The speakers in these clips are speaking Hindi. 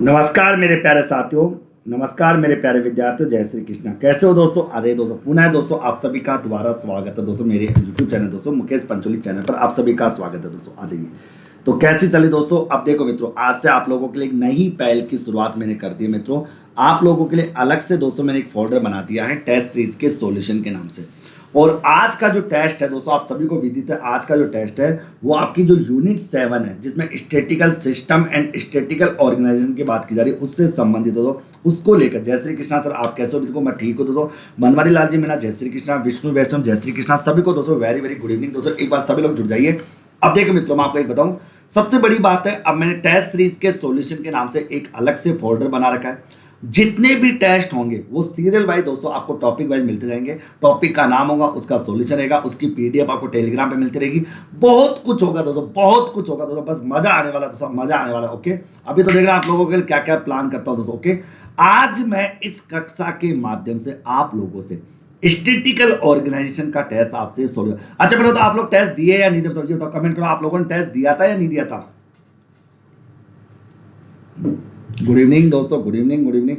नमस्कार मेरे प्यारे साथियों। नमस्कार मेरे प्यारे विद्यार्थियों। जय श्री कृष्णा। कैसे हो दोस्तों? आधे दोस्तों पुनः दोस्तों आप सभी का दोबारा स्वागत है दोस्तों मेरे यूट्यूब चैनल दोस्तों मुकेश पंचोली चैनल पर आप सभी का स्वागत है दोस्तों। आ जाइए। तो कैसी चली दोस्तों? अब देखो मित्रों, आज से आप लोगों के लिए एक नई पहल की शुरुआत मैंने कर दी है मित्रों। आप लोगों के लिए अलग से दोस्तों मैंने एक फोल्डर बना दिया है टेस्ट सीरीज के सॉल्यूशन के नाम से। और आज का जो टेस्ट है दोस्तों, आप सभी को विदित है, आज का जो टेस्ट है वो आपकी जो यूनिट 7 है, जिसमें statical system and statical organisation की बात की जा रही है, उससे संबंधित दोस्तों। उसको लेकर जय श्री कृष्णा सर, आप कैसे हो? देखो मैं ठीक हूँ दोस्तों। मनवारी लाल जी मीना जय श्री कृष्णा, विष्णु वैष्णव जय श्री कृष्णा, सभी को दोस्तों वेरी वेरी गुड इवनिंग दोस्तों। एक बार सभी लोग जुड़ जाइए। अब देखो मित्रों, मैं आपको एक बताऊं, सबसे बड़ी बात है, अब मैंने टेस्ट सीरीज के सॉल्यूशन के नाम से एक अलग से फोल्डर बना रखा है। जितने भी टेस्ट होंगे वो सीरियल वाइज दोस्तों आपको टॉपिक वाइज मिलते जाएंगे। टॉपिक का नाम होगा, उसका सॉल्यूशन रहेगा, उसकी पीडीएफ आपको टेलीग्राम पे मिलती रहेगी। बहुत कुछ होगा दोस्तों, बहुत कुछ होगा दोस्तों, बस मजा आने वाला दोस्तों, मजा आने वाला। ओके, अभी तो देख रहे हैं आप लोगों के लिए क्या क्या प्लान करता हूं दोस्तों। ओके, आज मैं इस कक्षा के माध्यम से आप लोगों से स्टैटिकल ऑर्गेनाइजेशन का टेस्ट आपसे सॉल्व। अच्छा बताओ, तो आप लोग टेस्ट दिए या नहीं दिए? बताओ, ये बताओ, कमेंट करो, आप लोगों ने टेस्ट दिया था या नहीं दिया था? गुड इवनिंग दोस्तों, गुड इवनिंग, गुड इवनिंग।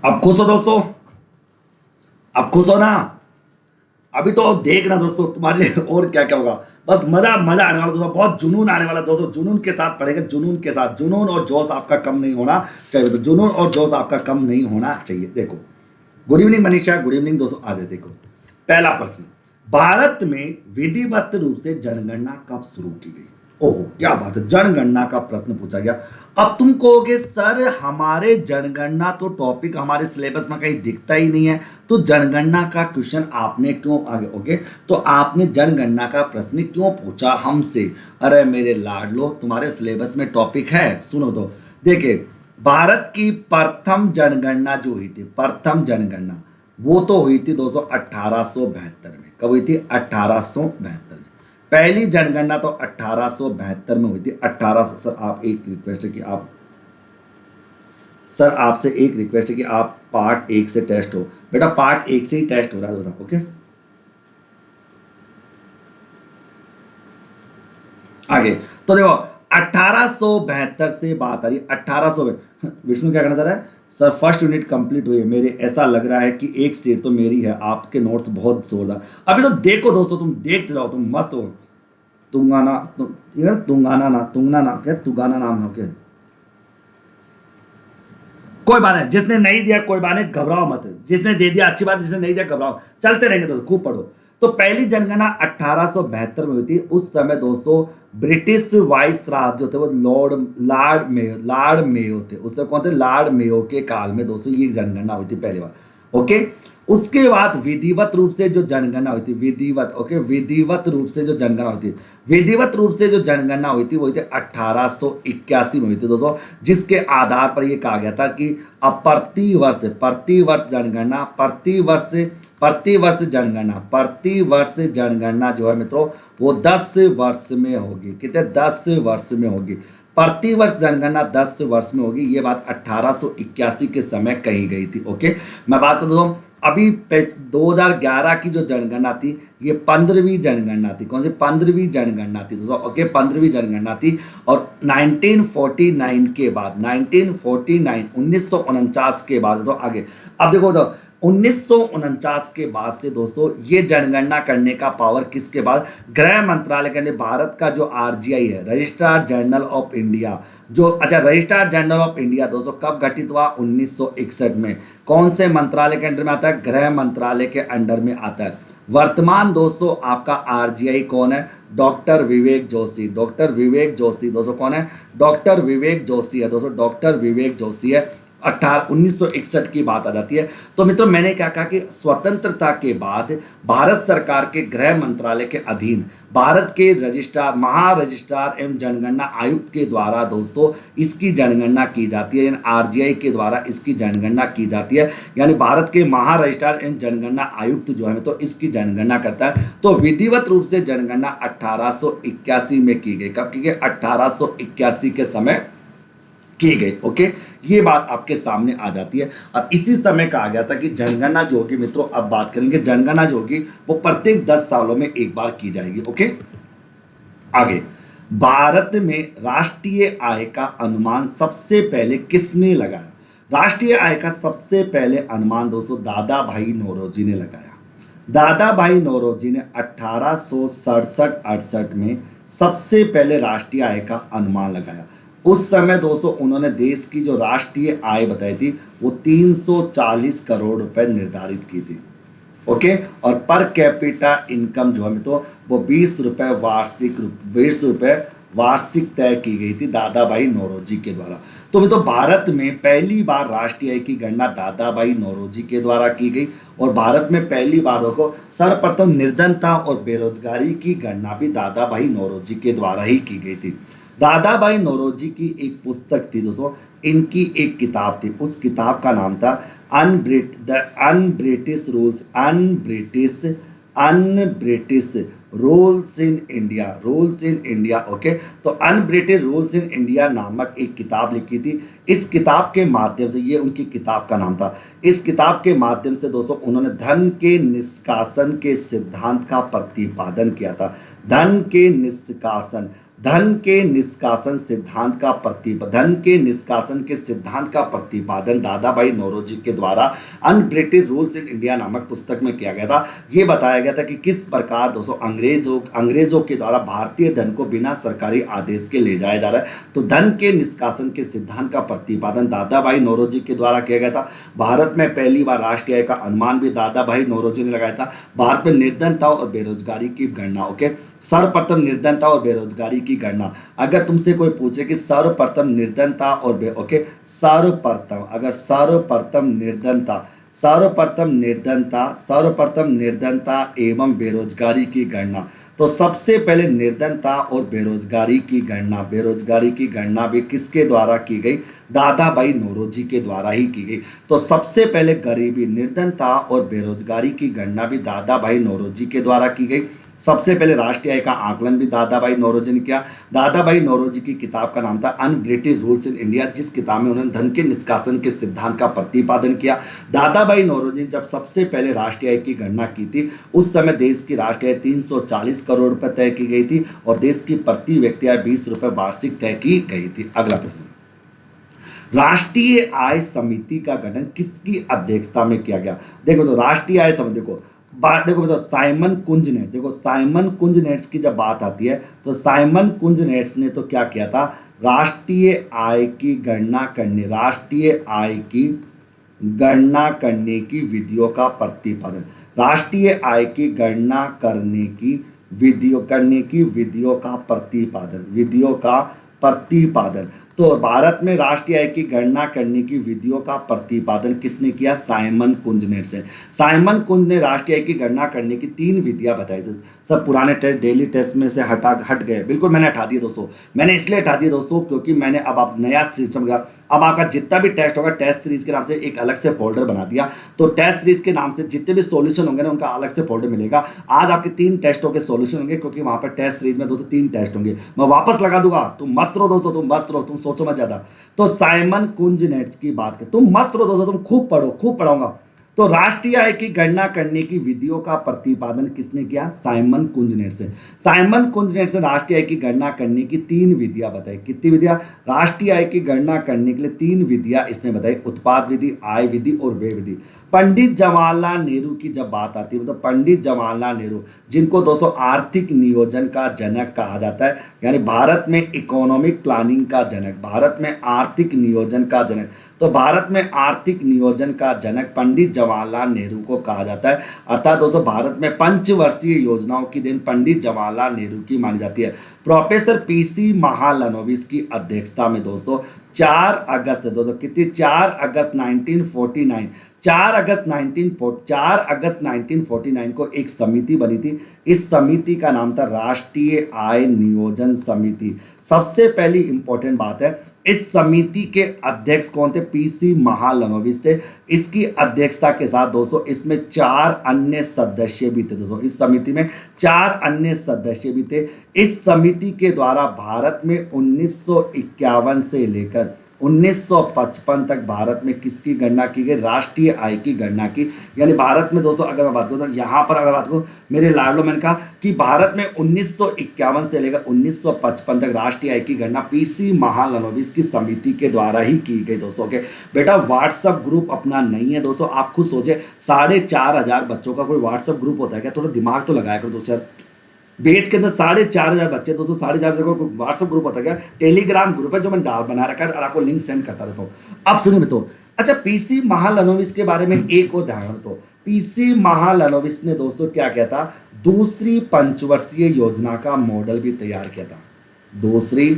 अब खुश हो दोस्तों? अब खुश हो ना? अभी तो देखना दोस्तों तुम्हारे लिए और क्या क्या होगा। बस मजा मजा आने वाला दोस्तों, बहुत जुनून आने वाला दोस्तों। जुनून के साथ पढ़ेंगे, जुनून के साथ। जुनून और जोश आपका कम नहीं होना चाहिए। तो जुनून और जोश आपका कम नहीं होना चाहिए। देखो, good evening Manisha, good evening दोस्तों। आगे देखो, पहला प्रश्न, भारत में विधिवत रूप से जनगणना कब शुरू की गई? ओहो क्या बात है, जनगणना का प्रश्न पूछा गया। अब तुम कहोगे सर हमारे जनगणना तो टॉपिक हमारे सिलेबस में कहीं दिखता ही नहीं है, तो जनगणना का क्वेश्चन आपने क्यों आगे? ओके, तो आपने जनगणना का प्रश्न क्यों पूछा हमसे? अरे मेरे लाडलो, तुम्हारे सिलेबस में टॉपिक है, सुनो तो। देखिए, भारत की प्रथम जनगणना जो हुई थी, प्रथम जनगणना, वो तो हुई थी दोस्तों 1872 में। कब हुई थी? 1872 में। पहली जनगणना तो 1872 में हुई थी। 1800। सर आप एक रिक्वेस्ट है कि आप, सर आपसे एक रिक्वेस्ट है कि आप पार्ट 1 से टेस्ट हो। बेटा पार्ट 1 से ही टेस्ट हो रहा है दोस्तों। ओके, आगे तो देखो 1872 से बात आ रही है। 1800 में विष्णु क्या करना चाह रहा है? सर फर्स्ट यूनिट कंप्लीट हुई है मेरे, ऐसा लग रहा है कि एक सीट तो मेरी है, आपके नोट्स बहुत जोरदार। अभी तो देखो दोस्तों, तुम देखते जाओ, तुम मस्त हो। तुंगाना तुंगाना ना तुंगना ना क्या तुगाना नाम है क्या? कोई बात नहीं, जिसने नहीं दिया कोई बात नहीं, घबराओ मत। जिसने दे दिया अच्छी बात, जिसने नहीं दिया घबराओ, चलते रहेंगे दोस्तों, खूब पढ़ो। तो पहली जनगणना 1872 में हुई थी। उस समय दोस्तों ब्रिटिश वाइस राज जो थे वो लॉर्ड मेयो थे। उससे कौन थे? लॉर्ड मेयो के काल में दोस्तों ये जनगणना हुई थी पहली बार। ओके, उसके बाद विधिवत रूप से जो जनगणना हुई थी, विधिवत, ओके, विधिवत रूप से जो जनगणना हुई थी, विधिवत रूप से जो जनगणना हुई थी वो हुई थी 1881 में हुई थी दोस्तों। जिसके आधार पर ये कहा गया था कि अब प्रतिवर्ष जनगणना, प्रतिवर्ष जनगणना जो है मित्रों वो 10 वर्ष में होगी। कितने? 10 वर्ष में होगी। प्रतिवर्ष जनगणना 10 वर्ष में होगी। ये बात 1881 के समय कही गई थी। ओके, मैं बात करता हूँ अभी 2011 की जो जनगणना थी, ये 15वीं जनगणना थी। कौन सी? 15वीं जनगणना थी दोस्तों। ओके, 15वीं जनगणना थी। और 1949 के बाद, 1949 के बाद तो आगे, अब देखो तो 1949 के बाद से दोस्तों ये जनगणना करने का पावर किसके बाद? गृह मंत्रालय के। भारत का जो आरजीआई है, रजिस्ट्रार जनरल ऑफ इंडिया, जो, अच्छा, रजिस्ट्रार जनरल ऑफ इंडिया दोस्तों कब गठित हुआ? 1961 में। कौन से मंत्रालय के अंडर में आता है? गृह मंत्रालय के अंडर में आता है। वर्तमान दोस्तों आपका आरजीआई कौन है? डॉक्टर विवेक जोशी। डॉक्टर विवेक जोशी दोस्तों कौन है? डॉक्टर विवेक जोशी है दोस्तों, डॉक्टर विवेक जोशी है। 18 1961 की बात आ जाती है। तो मित्रों मैंने क्या कहा कि स्वतंत्रता के बाद भारत सरकार के गृह मंत्रालय के अधीन भारत के रजिस्ट्रार महारजिस्ट्रार एवं जनगणना आयुक्त के द्वारा दोस्तों इसकी जनगणना की जाती है, यानी आरजीआई के द्वारा इसकी जनगणना की जाती है। यानी भारत के महारजिस्ट्रार एवं जनगणना आयुक्त जो है तो इसकी जनगणना करता है। तो विधिवत रूप से जनगणना 1881 में की गई। कब की गई? 1881 के समय की गई। ओके, ये बात आपके सामने आ जाती है। और इसी समय कहा गया था कि जनगणना जो होगी मित्रों, अब बात करेंगे जनगणना जो होगी वो प्रत्येक 10 सालों में एक बार की जाएगी। ओके, आगे भारत में राष्ट्रीय आय का अनुमान सबसे पहले किसने लगाया? राष्ट्रीय आय का सबसे पहले अनुमान दोस्तों दादा भाई नौरोजी ने लगाया। दादा भाई नौरोजी ने 1867-68 में सबसे पहले राष्ट्रीय आय का अनुमान लगाया। उस समय दोस्तों उन्होंने देश की जो राष्ट्रीय आय बताई थी वो 340 करोड़ रुपए निर्धारित की थी। ओके, और पर कैपिटा इनकम जो है तो वो 20 रुपए वार्षिक तय की गई थी दादा भाई नौरोजी के द्वारा। तो मित्रों भारत में पहली बार राष्ट्रीय आय की गणना दादा भाई नौरोजी के द्वारा की गई। और भारत में पहली बार को सर्वप्रथम निर्धनता और बेरोजगारी की गणना भी दादा भाई नौरोजी के द्वारा ही की गई थी। दादा भाई नौरोजी की एक पुस्तक थी दोस्तों, इनकी एक किताब थी, उस किताब का नाम था un-British rules in India. Okay, तो अनब्रिटिश रूल्स इन इंडिया नामक एक किताब लिखी थी। इस किताब के माध्यम से, ये उनकी किताब का नाम था, इस किताब के माध्यम से दोस्तों उन्होंने धन के निष्कासन के सिद्धांत का प्रतिपादन किया था। धन के निष्कासन के सिद्धांत का प्रतिपादन दादा भाई नौरोजी के द्वारा अनब्रिटिश रूल्स इन इंडिया नामक पुस्तक में किया गया था। ये बताया गया था कि किस प्रकार दोस्तों अंग्रेजों के द्वारा भारतीय धन को बिना सरकारी आदेश के ले जाया जा रहा है। तो धन के निष्कासन के सिद्धांत का प्रतिपादन दादा भाई नौरोजी के द्वारा किया गया था। भारत में पहली बार राष्ट्रीय आय का अनुमान भी दादा भाई नौरोजी ने लगाया था। भारत में निर्धनता और बेरोजगारी की गणना, ओके, सर्वप्रथम निर्धनता और बेरोजगारी की गणना। अगर तुमसे कोई पूछे कि सर्वप्रथम निर्धनता और सर्वप्रथम निर्धनता एवं बेरोजगारी की गणना, तो सबसे पहले निर्धनता और बेरोजगारी की गणना भी किसके द्वारा की गई? दादा भाई नौरोजी के द्वारा ही की गई। तो सबसे पहले गरीबी, निर्धनता और बेरोजगारी की गणना भी दादा भाई नौरोजी के द्वारा की गई। सबसे पहले राष्ट्रीय आय का आकलन भी दादा भाई नौरोजी ने किया। दादा भाई नौरोजी की किताब का नाम था अनब्रिटिश रूल्स इन इंडिया, जिस किताब में उन्होंने धन के निष्कासन के सिद्धांत का प्रतिपादन किया। दादा भाई नौरोजी ने जब सबसे पहले राष्ट्रीय आय की गणना की थी उस समय देश की राष्ट्रीय आय 340 करोड़ रुपए तय की गई थी और देश की प्रति व्यक्ति आय 20 रुपए वार्षिक तय की गई थी। अगला प्रश्न, राष्ट्रीय आय समिति का गठन किसकी अध्यक्षता में किया गया? देखो तो राष्ट्रीय आय समिति को देखो बताओ, साइमन कुंजनेट्स की जब बात आती है तो साइमन कुंजनेट्स ने तो क्या किया था? राष्ट्रीय आय की गणना करने की विधियों का प्रतिपादन, राष्ट्रीय आय की गणना करने की विधियों का प्रतिपादन। तो भारत में राष्ट्रीय आय की गणना करने की विधियों का प्रतिपादन किसने किया? साइमन कुंजनेट से। साइमन कुंज ने राष्ट्रीय आय की गणना करने की 3 विधियां बताई थी। सब पुराने टेस्ट, डेली टेस्ट में से हट गए, बिल्कुल मैंने हटा दिए दोस्तों। मैंने इसलिए हटा दिए दोस्तों क्योंकि मैंने अब आप नया सिस्टम का, अब आपका जितना भी टेस्ट होगा टेस्ट सीरीज के नाम से एक अलग से फोल्डर बना दिया। तो टेस्ट सीरीज के नाम से जितने भी सॉल्यूशन होंगे ना उनका अलग से फोल्डर मिलेगा। आज आपके 3 टेस्टों के सॉल्यूशन होंगे क्योंकि वहां पर टेस्ट सीरीज में दोस्तों 3 टेस्ट होंगे। मैं वापस लगा दूंगा, तुम मस्त रहो दोस्तों, तुम सोचो मत ज्यादा। तो साइमन कुंजनेट्स की बात करें, तुम मस्त रहो दोस्तों, तुम खूब पढ़ाऊंगा। तो राष्ट्रीय आय की गणना करने की विधियों का प्रतिपादन किसने किया? साइमन कुंजनेट से। साइमन कुंजनेट से राष्ट्रीय आय की गणना करने की 3 विधियां बताई। कितनी विधियां? राष्ट्रीय आय की गणना करने के लिए 3 विधियां इसने बताई, उत्पाद विधि, आय विधि और व्यय विधि। पंडित जवाहरलाल नेहरू की जब बात आती है, मतलब पंडित जवाहरलाल नेहरू, जिनको दोस्तों आर्थिक नियोजन का जनक कहा जाता है, यानी भारत में इकोनॉमिक प्लानिंग का जनक, भारत में आर्थिक नियोजन का जनक, तो भारत में आर्थिक नियोजन का जनक पंडित जवाहरलाल नेहरू को कहा जाता है। अर्थात दोस्तों भारत में पंचवर्षीय योजनाओं की देन पंडित जवाहरलाल नेहरू की मानी जाती है। प्रोफेसर पीसी महालनोबिस की अध्यक्षता में दोस्तों 4 अगस्त दोस्तों कितनी, 4 अगस्त 1949, 4 अगस्त 1949 को एक समिति बनी थी। इस समिति का नाम था राष्ट्रीय आय नियोजन समिति। सबसे पहली इंपॉर्टेंट बात है, इस समिति के अध्यक्ष कौन थे, पीसी महालनोबिस थे। इसकी अध्यक्षता के साथ दोस्तों इसमें 4 अन्य सदस्य भी थे दोस्तों, इस समिति में 4 अन्य सदस्य भी थे। इस समिति के द्वारा भारत में 1951 से लेकर 1955 तक भारत में किसकी गणना की गई, राष्ट्रीय आय की गणना की। यानी भारत में दोस्तों अगर मैं बात करूँ तो यहाँ पर अगर बात करूँ मेरे लाडलो, मैंने कहा कि भारत में 1951 से लेकर 1955 तक राष्ट्रीय आय की गणना पीसी महालनोबिस की समिति के द्वारा ही की गई दोस्तों के। बेटा व्हाट्सएप ग्रुप अपना नहीं है दोस्तों, आप खुद सोचे 4,500 बच्चों का कोई व्हाट्सएप ग्रुप होता है क्या, थोड़ा दिमाग तो लगाया करो दोस्तों। बेच के अंदर 4,500 बच्चे दोस्तों, 4,500 का व्हाट्सएप ग्रुप होता है क्या, टेलीग्राम ग्रुप है जो मैं बना रखा है और आपको लिंक सेंड करता रहता हूँ। अब सुनिए मित्रों, अच्छा पीसी महालनोबिस के बारे में एक और ध्यान रखो। पीसी महालनोबिस ने दोस्तों क्या किया था, दूसरी पंचवर्षीय योजना का मॉडल भी तैयार किया था। दूसरी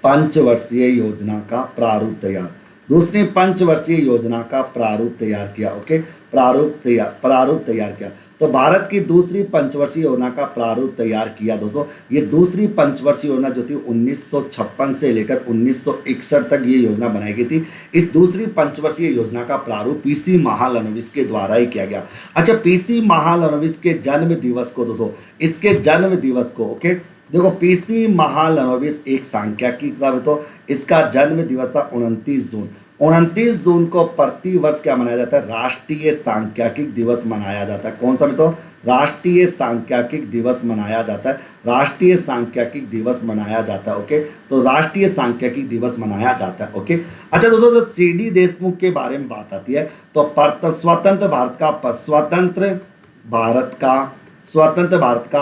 पंचवर्षीय योजना का प्रारूप तैयार, दूसरी पंचवर्षीय योजना का प्रारूप तैयार किया। ओके, प्रारूप तैयार किया। तो भारत की दूसरी पंचवर्षीय योजना का प्रारूप तैयार किया दोस्तों। ये दूसरी पंचवर्षीय योजना जो थी 1956 से लेकर 1961 तक ये योजना बनाई गई थी। इस दूसरी पंचवर्षीय योजना का प्रारूप पीसी महालनोबिस के द्वारा ही किया गया। अच्छा, पीसी महालनोबिस के जन्म दिवस को दोस्तों, इसके जन्म दिवस को, ओके देखो, पीसी महालनोबिस एक सांख्यिकी किताब है, तो इसका जन्म दिवस था 29 जून। 29 जून को प्रति वर्ष क्या मनाया जाता है, राष्ट्रीय सांख्यिकी दिवस मनाया जाता है। कौन सा मित्रों, राष्ट्रीय सांख्यिकी दिवस मनाया जाता है, राष्ट्रीय सांख्यिकी दिवस मनाया जाता है। ओके, तो राष्ट्रीय सांख्यिकी दिवस मनाया जाता है। ओके, अच्छा दोस्तों, जब सीडी देशमुख के बारे में बात आती है तो स्वतंत्र भारत का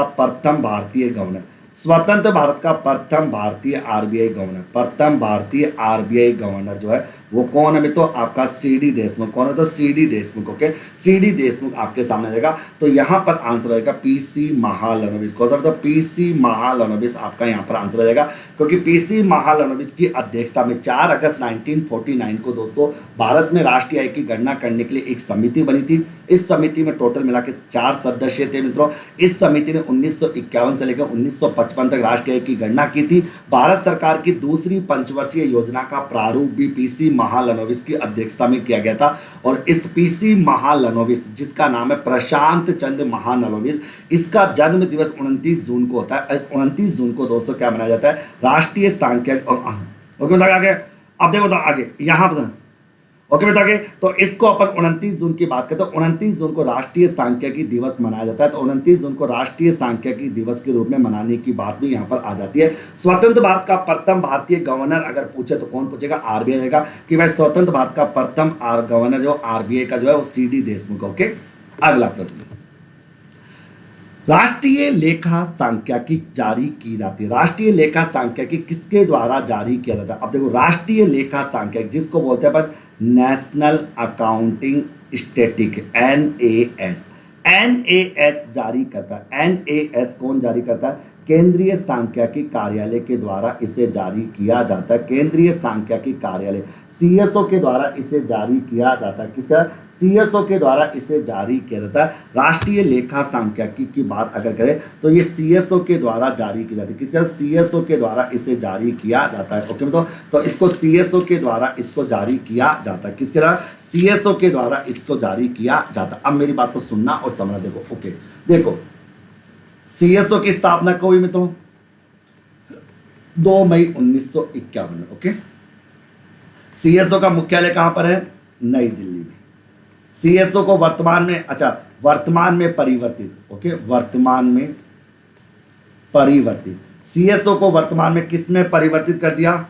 प्रथम भारतीय गवर्नर, स्वतंत्र भारत का प्रथम भारतीय आरबीआई गवर्नर, प्रथम भारतीय आरबीआई गवर्नर जो है वो कौन है मित्रों, आपका सीडी देशमुख। कौन है, तो CD Deshmukh. Okay, CD Deshmukh आपके सामने आएगा। तो यहाँ पर आंसर आएगा पीसी महालनोबिस। कौन सा मतलब, पीसी महालनोबिस आपका यहाँ पर आंसर आएगा, क्योंकि पीसी महालनोबिस की अध्यक्षता में 4 अगस्त 1949 को दोस्तों भारत में राष्ट्रीय आय की गणना करने के लिए एक समिति बनी थी। इस समिति में टोटल मिला के 4 सदस्य थे मित्रों। इस समिति ने 1951 से लेकर 1955 तक राष्ट्रीय आय की गणना की थी। भारत सरकार की दूसरी पंचवर्षीय योजना का प्रारूप भी पीसी महालनोबिस की अध्यक्षता में किया गया था। और इस पीसी महालनोबिस, जिसका नाम है प्रशांत चंद्र महालनोबिस, इसका जन्म दिवस 29 जून को होता है। इस 29 जून को दोस्तों क्या मनाया जाता है, राष्ट्रीय सांख्यिकी। ओके आगे, अब देखो तो आगे यहाँ पर, ओके बेटा आगे, तो इसको अपन 29 जून की बात करते हैं। 29 जून को राष्ट्रीय सांख्यिकी दिवस मनाया जाता है। तो 29 जून को राष्ट्रीय सांख्यिकी दिवस के रूप में मनाने की बात भी यहाँ पर आ जाती है। स्वतंत्र भारत का प्रथम भारतीय गवर्नर अगर पूछे तो कौन पूछेगा, आरबीआई आएगा कि भाई स्वतंत्र भारत का प्रथम गवर्नर जो आरबीआई का जो है वो सीडी देशमुख। ओके, अगला प्रश्न, राष्ट्रीय लेखा सांख्यिकी जारी की जाती है। राष्ट्रीय लेखा सांख्यिकी किसके द्वारा जारी किया जाता है। अब देखो, राष्ट्रीय लेखा सांख्यिकी जिसको बोलते हैं अपन national accounting static, NAS, NAS जारी करता है। NAS कौन जारी करता है, केंद्रीय सांख्यिकी कार्यालय के द्वारा इसे जारी किया जाता है। केंद्रीय सांख्यिकी कार्यालय CSO के द्वारा इसे जारी किया जाता है। किसका, CSO के द्वारा इसे जारी किया जाता है। राष्ट्रीय लेखा सांख्यिकी की बात अगर करें तो ये CSO के द्वारा जारी की जाती है। किसका, CSO के द्वारा इसे जारी किया जाता है। ओके तो इसको CSO के द्वारा इसको जारी किया जाता है। किसके द्वारा, CSO के द्वारा इसको जारी किया जाता है। अब मेरी बात को सुनना और समझना। देखो ओके, देखो CSO की स्थापना कब हुई मित्रों, 2 मई 1951 में। ओके, CSO का मुख्यालय कहां पर है, नई दिल्ली में। CSO को वर्तमान में परिवर्तित, ओके, वर्तमान में परिवर्तित, CSO को वर्तमान में किस में परिवर्तित कर दिया,